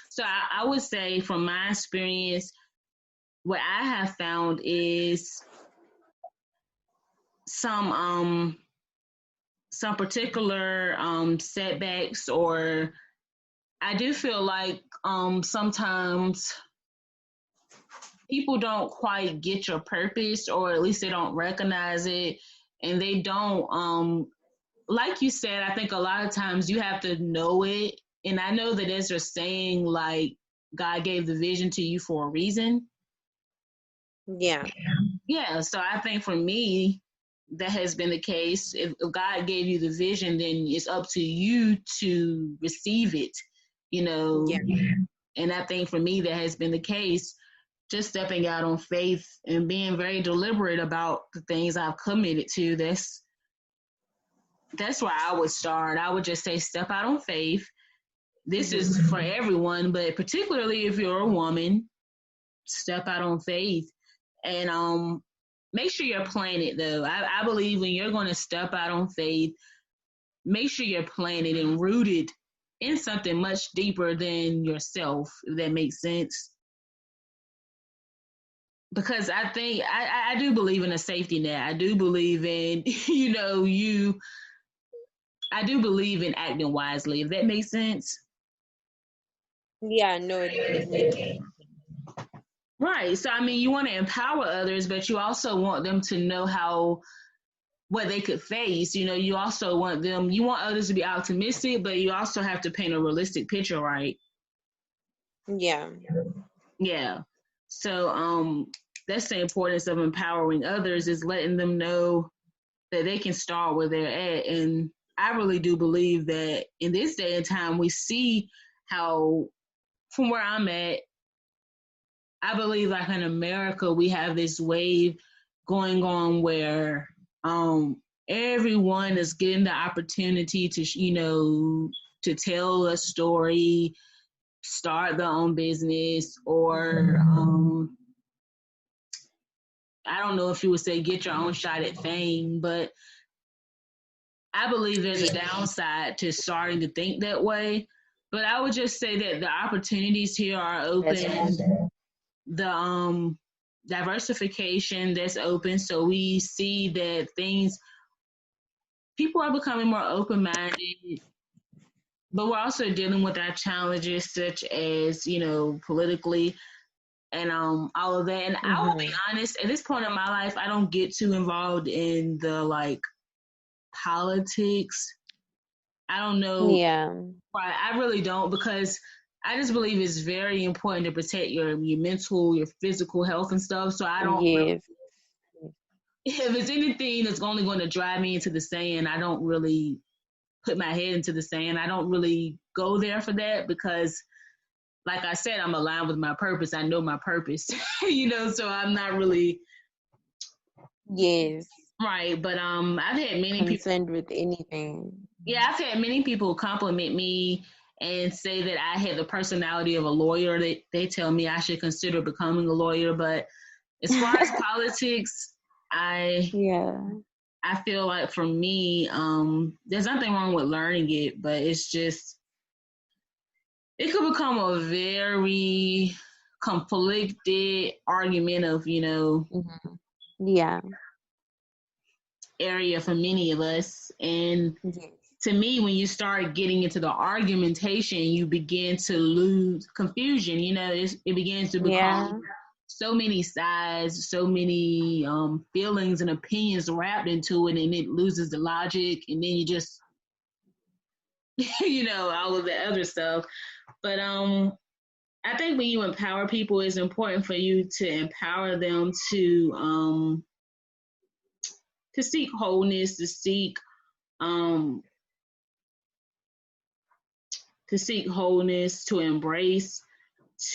so I would say from my experience, what I have found is some some particular setbacks, or I do feel like sometimes people don't quite get your purpose, or at least they don't recognize it, and they don't like you said, I think a lot of times you have to know it. And I know that as you're saying, like, God gave the vision to you for a reason. Yeah. Yeah. So I think for me, that has been the case. If God gave you the vision, then it's up to you to receive it, you know. Yeah. And I think for me, that has been the case. Just stepping out on faith and being very deliberate about the things I've committed to. That's where I would start. I would just say step out on faith. This is for everyone, but particularly if you're a woman, step out on faith, and make sure you're planted though. I believe when you're going to step out on faith, make sure you're planted and rooted in something much deeper than yourself, if that makes sense. Because I think I do believe in a safety net. I do believe in you. I do believe in acting wisely, if that makes sense. Yeah, no, it makes Right. So I mean, you want to empower others, but you also want them to know how what they could face. You also you want others to be optimistic, but you also have to paint a realistic picture, right? Yeah. Yeah. So that's the importance of empowering others, is letting them know that they can start where they're at. And I really do believe that in this day and time, we see how, from where I'm at, I believe like in America, we have this wave going on where everyone is getting the opportunity to, to tell a story, start their own business, or I don't know if you would say get your own shot at fame, but I believe there's a downside to starting to think that way. But I would just say that the opportunities here are open. The diversification that's open, so we see that people are becoming more open-minded, but we're also dealing with our challenges, such as politically and all of that. And I will be honest, at this point in my life, I don't get too involved in the like politics. I don't know. Yeah. Right, I really don't, because I just believe it's very important to protect your mental, your physical health and stuff. So I don't really, Yes. if it's anything that's only going to drive me into the sand, I don't really put my head into the sand. I don't really go there for that, because like I said, I'm aligned with my purpose. I know my purpose, so I'm not really Yes. right. But I've had many people Concerned with anything. Yeah, I've had many people compliment me and say that I had the personality of a lawyer. They tell me I should consider becoming a lawyer. But as far as politics, Yeah. I feel like for me, there's nothing wrong with learning it, but it's just it could become a very conflicted argument of Yeah. area for many of us. And Yes. to me, when you start getting into the argumentation, you begin to lose confusion. It begins to Yeah. become so many sides, so many feelings and opinions wrapped into it, and it loses the logic, and then you just, all of the other stuff. But I think when you empower people, it's important for you to empower them to seek wholeness, um, to embrace,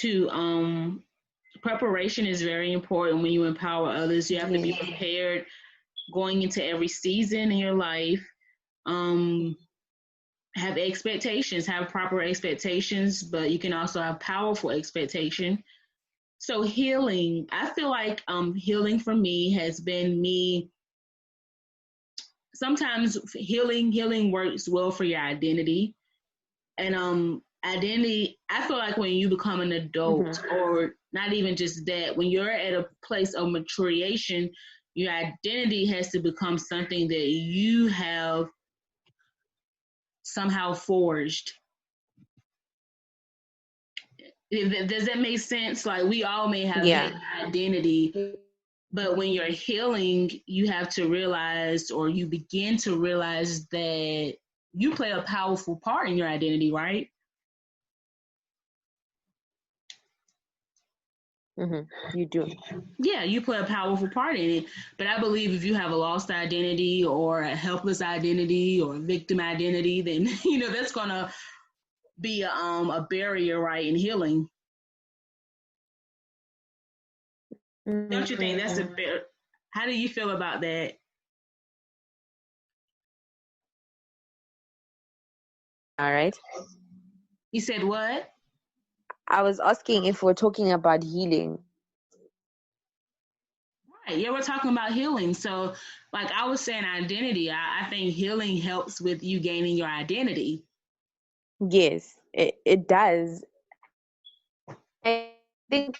to preparation is very important when you empower others. You have to be prepared going into every season in your life. Have expectations, have proper expectations, but you can also have powerful expectation. So healing, I feel like healing for me has been me. Sometimes healing works well for your identity. And identity, I feel like when you become an adult, or not even just that, when you're at a place of maturation, your identity has to become something that you have somehow forged. Does that make sense? Like, we all may have had identity, but when you're healing, you have to realize, or you begin to realize, that you play a powerful part in your identity, right? You do. Yeah, you play a powerful part in it. But I believe if you have a lost identity, or a helpless identity, or a victim identity, then that's gonna be a barrier, right, in healing. Don't you think that's a bit? How do you feel about that? All right. You said what? I was asking if we're talking about healing. Right. Yeah, we're talking about healing. So, like I was saying, identity. I think healing helps with you gaining your identity. Yes, it does. I think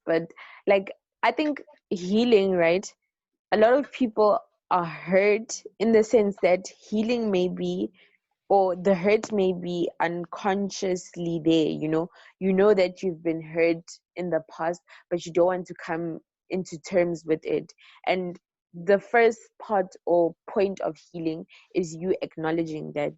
but like I think healing, right? A lot of people are hurt in the sense that healing may be, or the hurt may be unconsciously there. You know that you've been hurt in the past, but you don't want to come into terms with it. And the first part or point of healing is you acknowledging that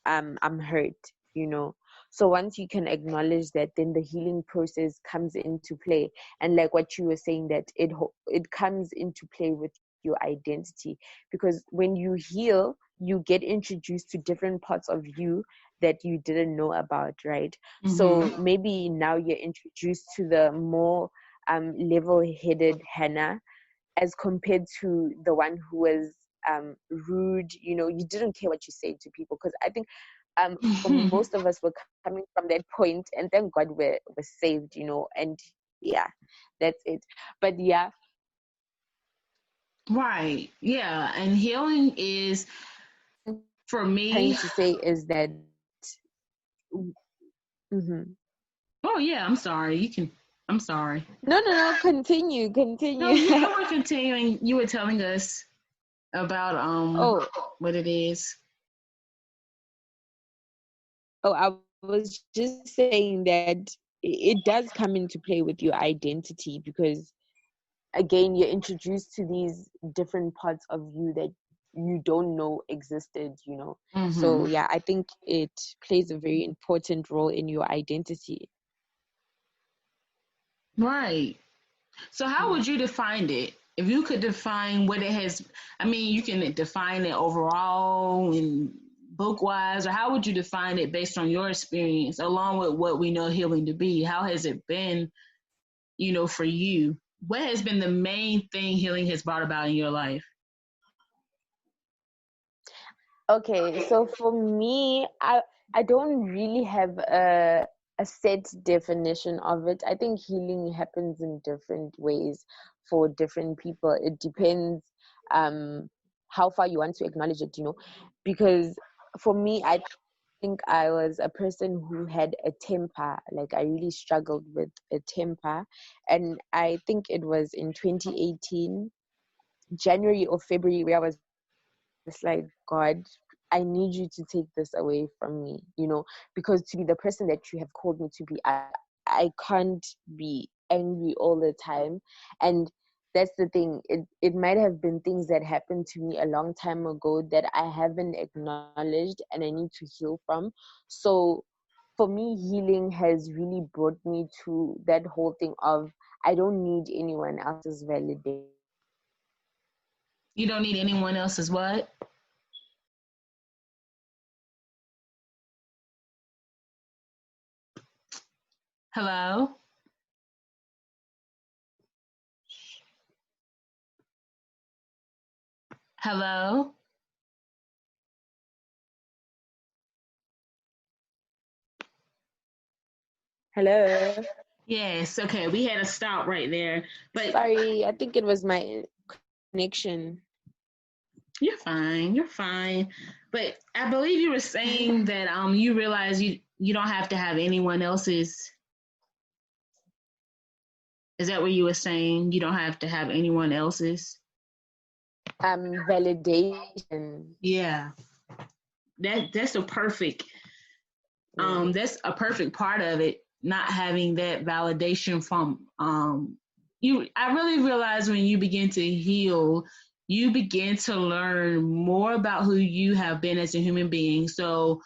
I'm hurt, you know. So once you can acknowledge that, then the healing process comes into play. And like what you were saying, that it comes into play with your identity, because when you heal, you get introduced to different parts of you that you didn't know about, right? So maybe now you're introduced to the more level-headed Hannah, as compared to the one who was rude. You know, you didn't care what you said to people, because I think for most of us, we're coming from that point, and thank God we're saved, you know. And yeah, that's it. But yeah, Right. Yeah. And healing is, for trying me, to say is that mm-hmm. oh, yeah, I'm sorry. I'm sorry. No, continue, No, continue. you were continuing. You were telling us about Oh, what it is. I was just saying that it does come into play with your identity, because again, you're introduced to these different parts of you that you don't know existed, you know. So yeah, I think it plays a very important role in your identity. Right. So how Yeah. would you define it? If you could define what it has, I mean, you can define it overall and book wise, or how would you define it based on your experience, along with what we know healing to be? How has it been, for you? What has been the main thing healing has brought about in your life? Okay, so for me, I don't really have a set definition of it. I think healing happens in different ways for different people. It depends um how far you want to acknowledge it, you know. Because for me, I think I was a person who had a temper. Like, I really struggled with a temper, and I think it was in 2018, January or February, where I was it's like, God, I need you to take this away from me, you know, because to be the person that you have called me to be, I can't be angry all the time. And that's the thing. It might have been things that happened to me a long time ago that I haven't acknowledged and I need to heal from. So for me, healing has really brought me to that whole thing of I don't need anyone else's validation. You don't need anyone else's what? Hello? Hello? Hello. Yes, okay, we had to stop right there. But Sorry, I think it was my connection. you're fine. You're fine. But I believe you were saying that you realize you don't have to have anyone else's. Is that what you were saying? You don't have to have anyone else's. Validation. Yeah. That's a perfect Yeah. that's a perfect part of it, not having that validation from you. I really realize when you begin to heal, you begin to learn more about who you have been as a human being. So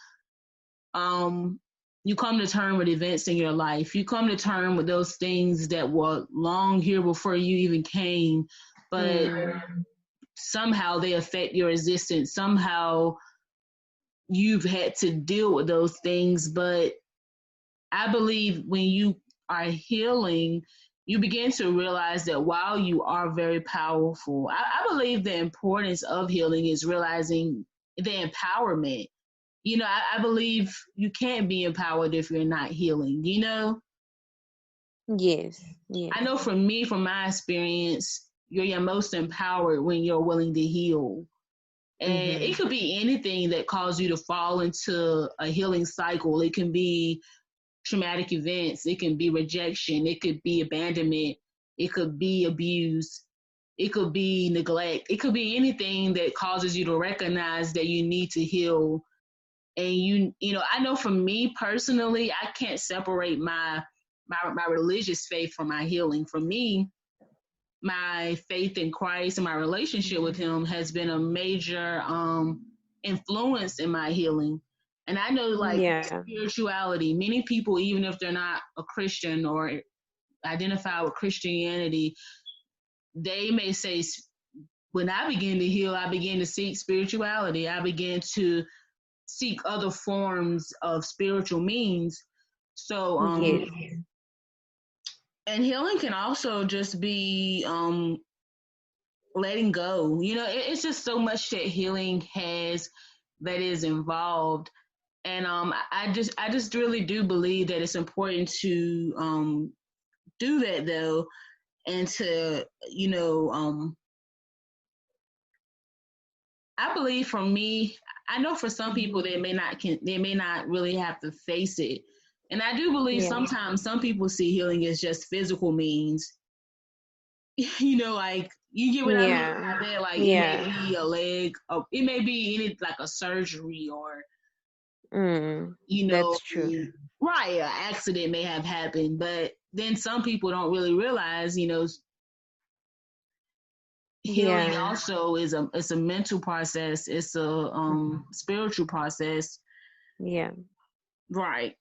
um you come to term with events in your life. You come to term with those things that were long here before you even came, but somehow they affect your existence. Somehow you've had to deal with those things. But I believe when you are healing, you begin to realize that while you are very powerful, I believe the importance of healing is realizing the empowerment. I believe you can't be empowered if you're not healing. Yes. I Yes. know for me, from my experience, you're your most empowered when you're willing to heal. And it Mm-hmm. could be anything that caused you to fall into a healing cycle. It can be traumatic events, it can be rejection, it could be abandonment, it could be abuse, it could be neglect, it could be anything that causes you to recognize that you need to heal. And I know for me personally, I can't separate my religious faith from my healing. For me, my faith in Christ and my relationship with Him has been a major influence in my healing. And I know, like, Yeah. spirituality, many people, even if they're not a Christian or identify with Christianity, they may say, when I begin to heal, I begin to seek spirituality. I begin to seek other forms of spiritual means. So, Yes. and healing can also just be letting go. You know, it's just so much that healing has that is involved. And I just really do believe that it's important to do that though, and to I believe for me, I know for some people they may not really have to face it. And I do believe Yeah. sometimes some people see healing as just physical means. Like, you get what I mean Yeah. by that? Like, it may Yeah. be a leg, or it may be any like a surgery, or Mm. you know, That's true. right, an accident may have happened. But then some people don't really realize, healing Yeah. also it's a mental process. It's a spiritual process, Yeah. right?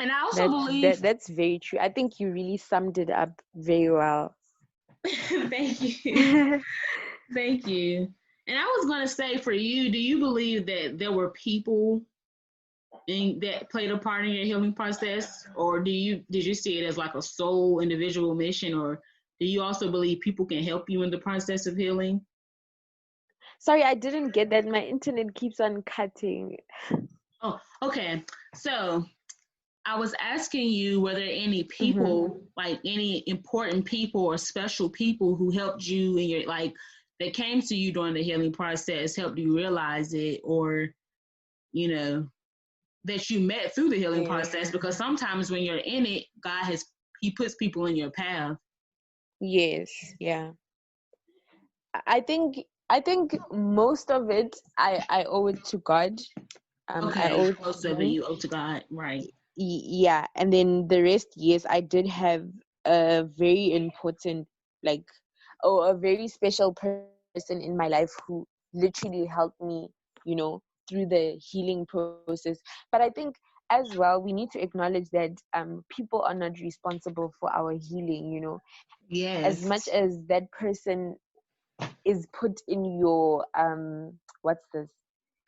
And I also That's believe, that's very true. I think you really summed it up very well. thank you, thank you. And I was going to say, for you, do you believe that there were people that played a part in your healing process, or did you see it as like a sole individual mission, or do you also believe people can help you in the process of healing? Sorry, I didn't get that. My internet keeps on cutting. Oh, okay. So I was asking you whether any Mm-hmm. people, like any important people or special people who helped you in your, like, that came to you during the healing process, helped you realize it, or you know that you met through the healing Yeah. process. Because sometimes when you're in it, He puts people in your path. Yes. Yeah. I think most of it I owe it to God. I Okay, owe it most to of it Him. you owe to God, right? Yeah, and then the rest, yes, I did have a very important, like, oh, a very special person in my life who literally helped me, through the healing process. But I think as well, we need to acknowledge that people are not responsible for our healing. As much Yes. as that person is put in your what's this,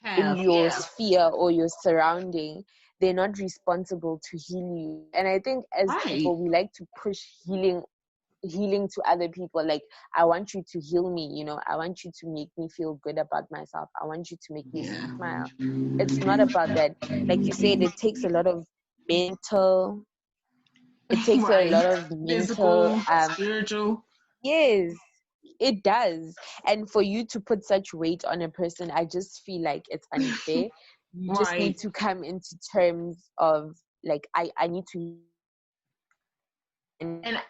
in Path, your yeah. sphere or your surrounding, they're not responsible to heal you. And I think as people, Right. we like to push healing to other people. Like, I want you to heal me, I want you to make me feel good about myself, I want you to make me Yeah. smile. It's not about that. Like you said, it takes a lot of mental it takes a Right. lot of mental Physical, spiritual. yes, it does. And for you to put such weight on a person, I just feel like it's unfair. You just need Right. to come into terms of, like, I need to heal And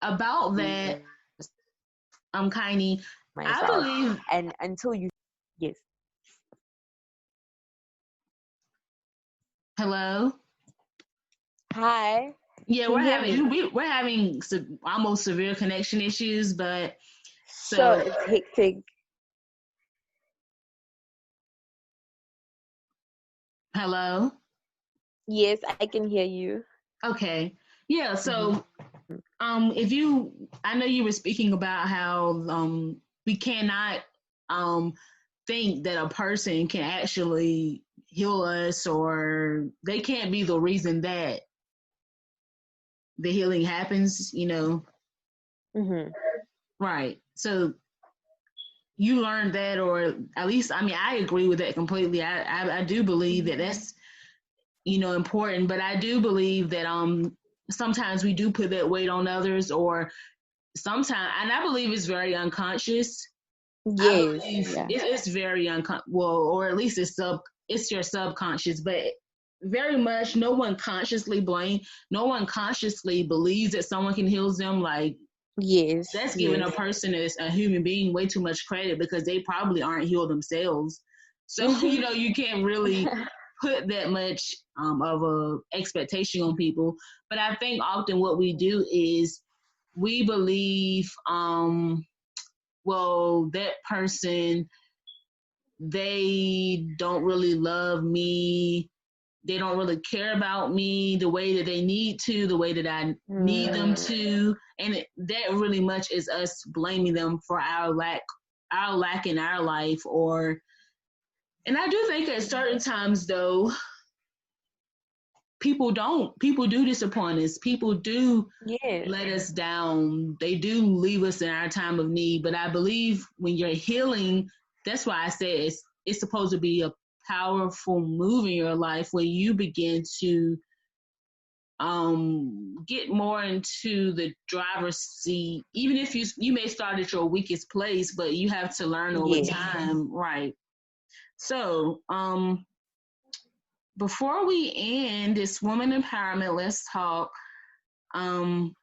about that, Khanyi, I myself. believe. And until you, yes. Hello. Hi, Yeah, can you hear me? we're having almost severe connection issues, but Sure, so it's hectic. hello. Yes, I can hear you. Okay. Yeah. Hmm. So if you, I know you were speaking about how we cannot um think that a person can actually heal us, or they can't be the reason that the healing happens. Hmm. Right. So you learned that, or at least, I mean, I agree with that completely. I do believe that that's important, but I do believe that sometimes we do put that weight on others, or sometimes, and I believe it's very unconscious. I Yes, believe yeah. it's very well, or at least it's your subconscious, but very much no one consciously believes that someone can heal them. Like, Yes, that's giving a yes. person as a human being way too much credit, because they probably aren't healed themselves. So Hmm. you can't really put that much of a expectation on people. But I think often what we do is we believe, well, that person, they don't really love me. They don't really care about me the way that they need to, the way that I need them to. And that really much is us blaming them for our lack in our life. And I do think at certain times, though, people do disappoint us. People do Yes. let us down. They do leave us in our time of need. But I believe when you're healing, that's why I said it's supposed to be a powerful move in your life where you begin to get more into the driver's seat. Even if you may start at your weakest place, but you have to learn over Yes. time, right? So, before we end this woman empowerment, let's talk. Um,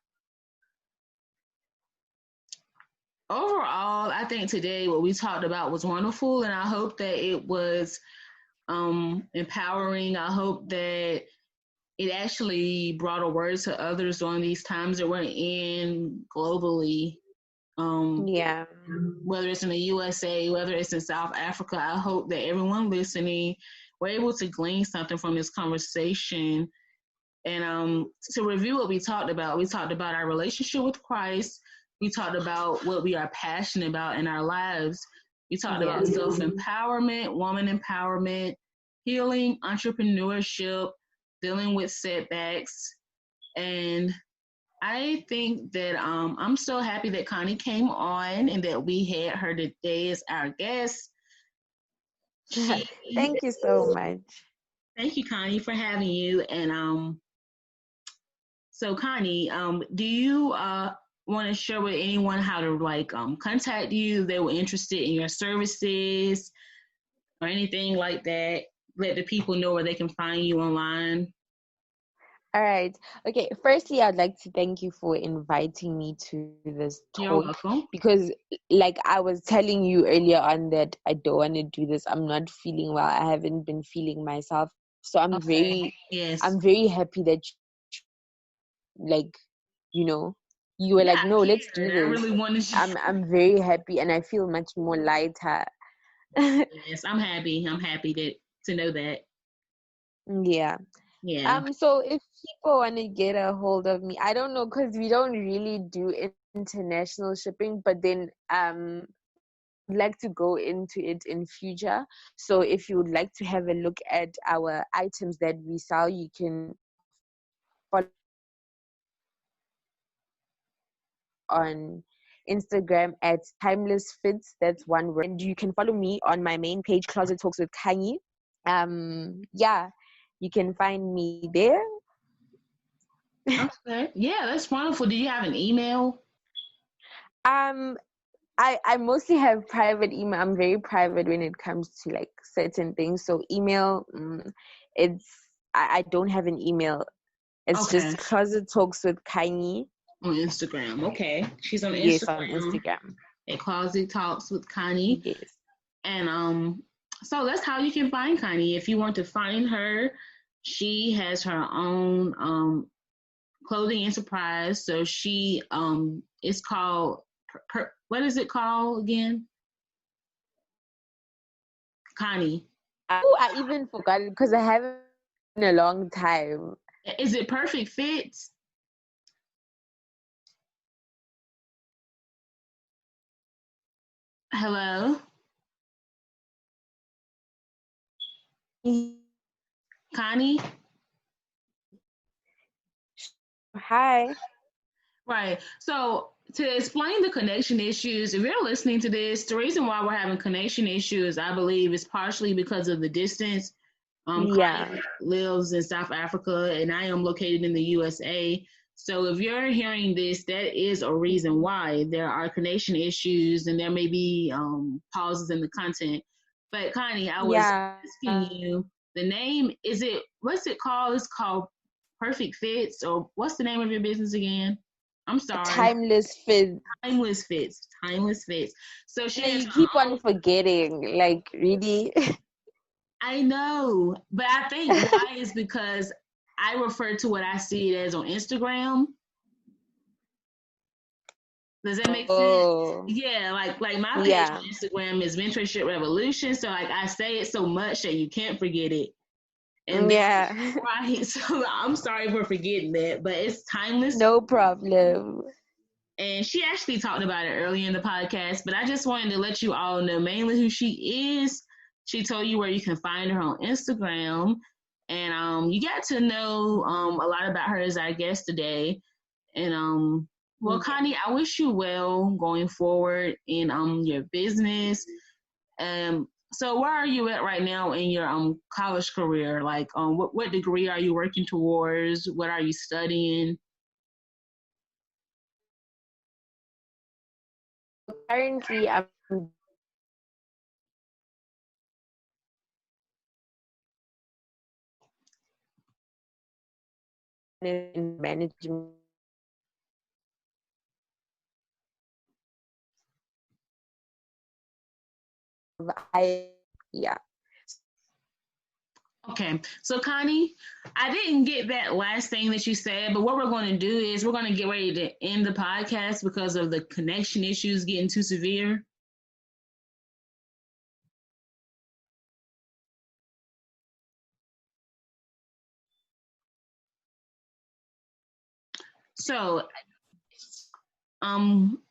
Overall, I think today what we talked about was wonderful, and I hope that it was empowering. I hope that it actually brought a word to others during these times that we're in globally. Yeah. Whether it's in the USA, whether it's in South Africa, I hope that everyone listening were able to glean something from this conversation. And to review what we talked about our relationship with Christ. We talked about what we are passionate about in our lives. We talked about self-empowerment, woman empowerment, healing, entrepreneurship, dealing with setbacks. And I think that I'm so happy that Khanyi came on and that we had her today as our guest. Thank you so much. Thank you, Khanyi, for having you. And so, Khanyi, do you want to share with anyone how to contact you if they were interested in your services or anything like that? Let the people know where they can find you online. All right. Okay. Firstly, I'd like to thank you for inviting me to this You're talk welcome. because, like I was telling you earlier on, that I don't want to do this. I'm not feeling well. I haven't been feeling myself. So Yes. I'm very happy that, like, you were Yeah, like, no, I let's do cared. I this. really wanted you. I'm very happy and I feel much more lighter. Yes, I'm happy. I'm happy to know that. Yeah. Yeah. So if people want to get a hold of me, I don't know, because we don't really do international shipping, but then would like to go into it in future. So if you would like to have a look at our items that we sell, you can on Instagram at Timeless Fits. That's one word. And you can follow me on my main page, Closet Talks with Khanyi. Yeah, you can find me there. Okay. Yeah, that's wonderful. Do you have an email? Um, I mostly have private email. I'm very private when it comes to like certain things. So email, it's I don't have an email. It's Okay. just Closet Talks with Khanyi. On Instagram. Okay. She's on Yes, on Instagram Instagram. at Closet Talks with Khanyi. Yes. And so that's how you can find Khanyi. If you want to find her, she has her own clothing enterprise. So she it's called what is it called again? Khanyi. Oh, I even forgot it because I haven't in a long time. Is it Perfect Fits? Hello? Khanyi? Hi. Right. So to explain the connection issues, if you're listening to this, the reason why we're having connection issues, I believe, is partially because of the distance. Yeah. Kanye lives in South Africa, and I am located in the USA. So if you're hearing this, that is a reason why there are connection issues, and there may be pauses in the content. But Connie, I was Yeah. asking you, the name what's it called? It's called Perfect Fits, or what's the name of your business again? I'm sorry. Timeless Fit. Timeless Fits. Timeless Fits. So she Yeah, has you her keep own. on forgetting. Like, really? I know, but I think why is because I refer to what I see it as on Instagram. Does that make sense? Oh, Yeah, like my page yeah. on Instagram is Mentorship Revolution. So like I say it so much that you can't forget it. And then Yeah. right, so I'm sorry for forgetting that, but it's timeless. No problem. And she actually talked about it earlier in the podcast, but I just wanted to let you all know mainly who she is. She told you where you can find her on Instagram. And you got to know a lot about her as our guest today. And well, Yeah. Khanyi, I wish you well going forward in your business. So where are you at right now in your college career? Like what degree are you working towards? What are you studying? Currently, I'm in management. I yeah. Okay, so Connie, I didn't get that last thing that you said, but what we're going to do is we're going to get ready to end the podcast because of the connection issues getting too severe. So,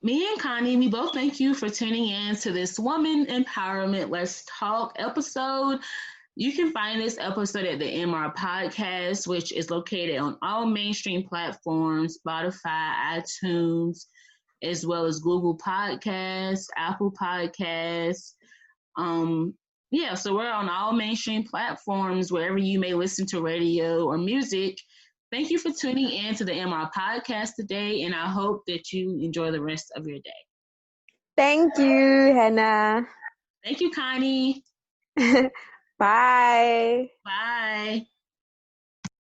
me and Connie, we both thank you for tuning in to this Woman Empowerment Let's Talk episode. You can find this episode at the MR Podcast, which is located on all mainstream platforms, Spotify, iTunes, as well as Google Podcasts, Apple Podcasts. Um, yeah, so we're on all mainstream platforms, wherever you may listen to radio or music. Thank you for tuning in to the MR Podcast today, and I hope that you enjoy the rest of your day. Thank you, Hannah. Thank you, Connie. Bye. Bye.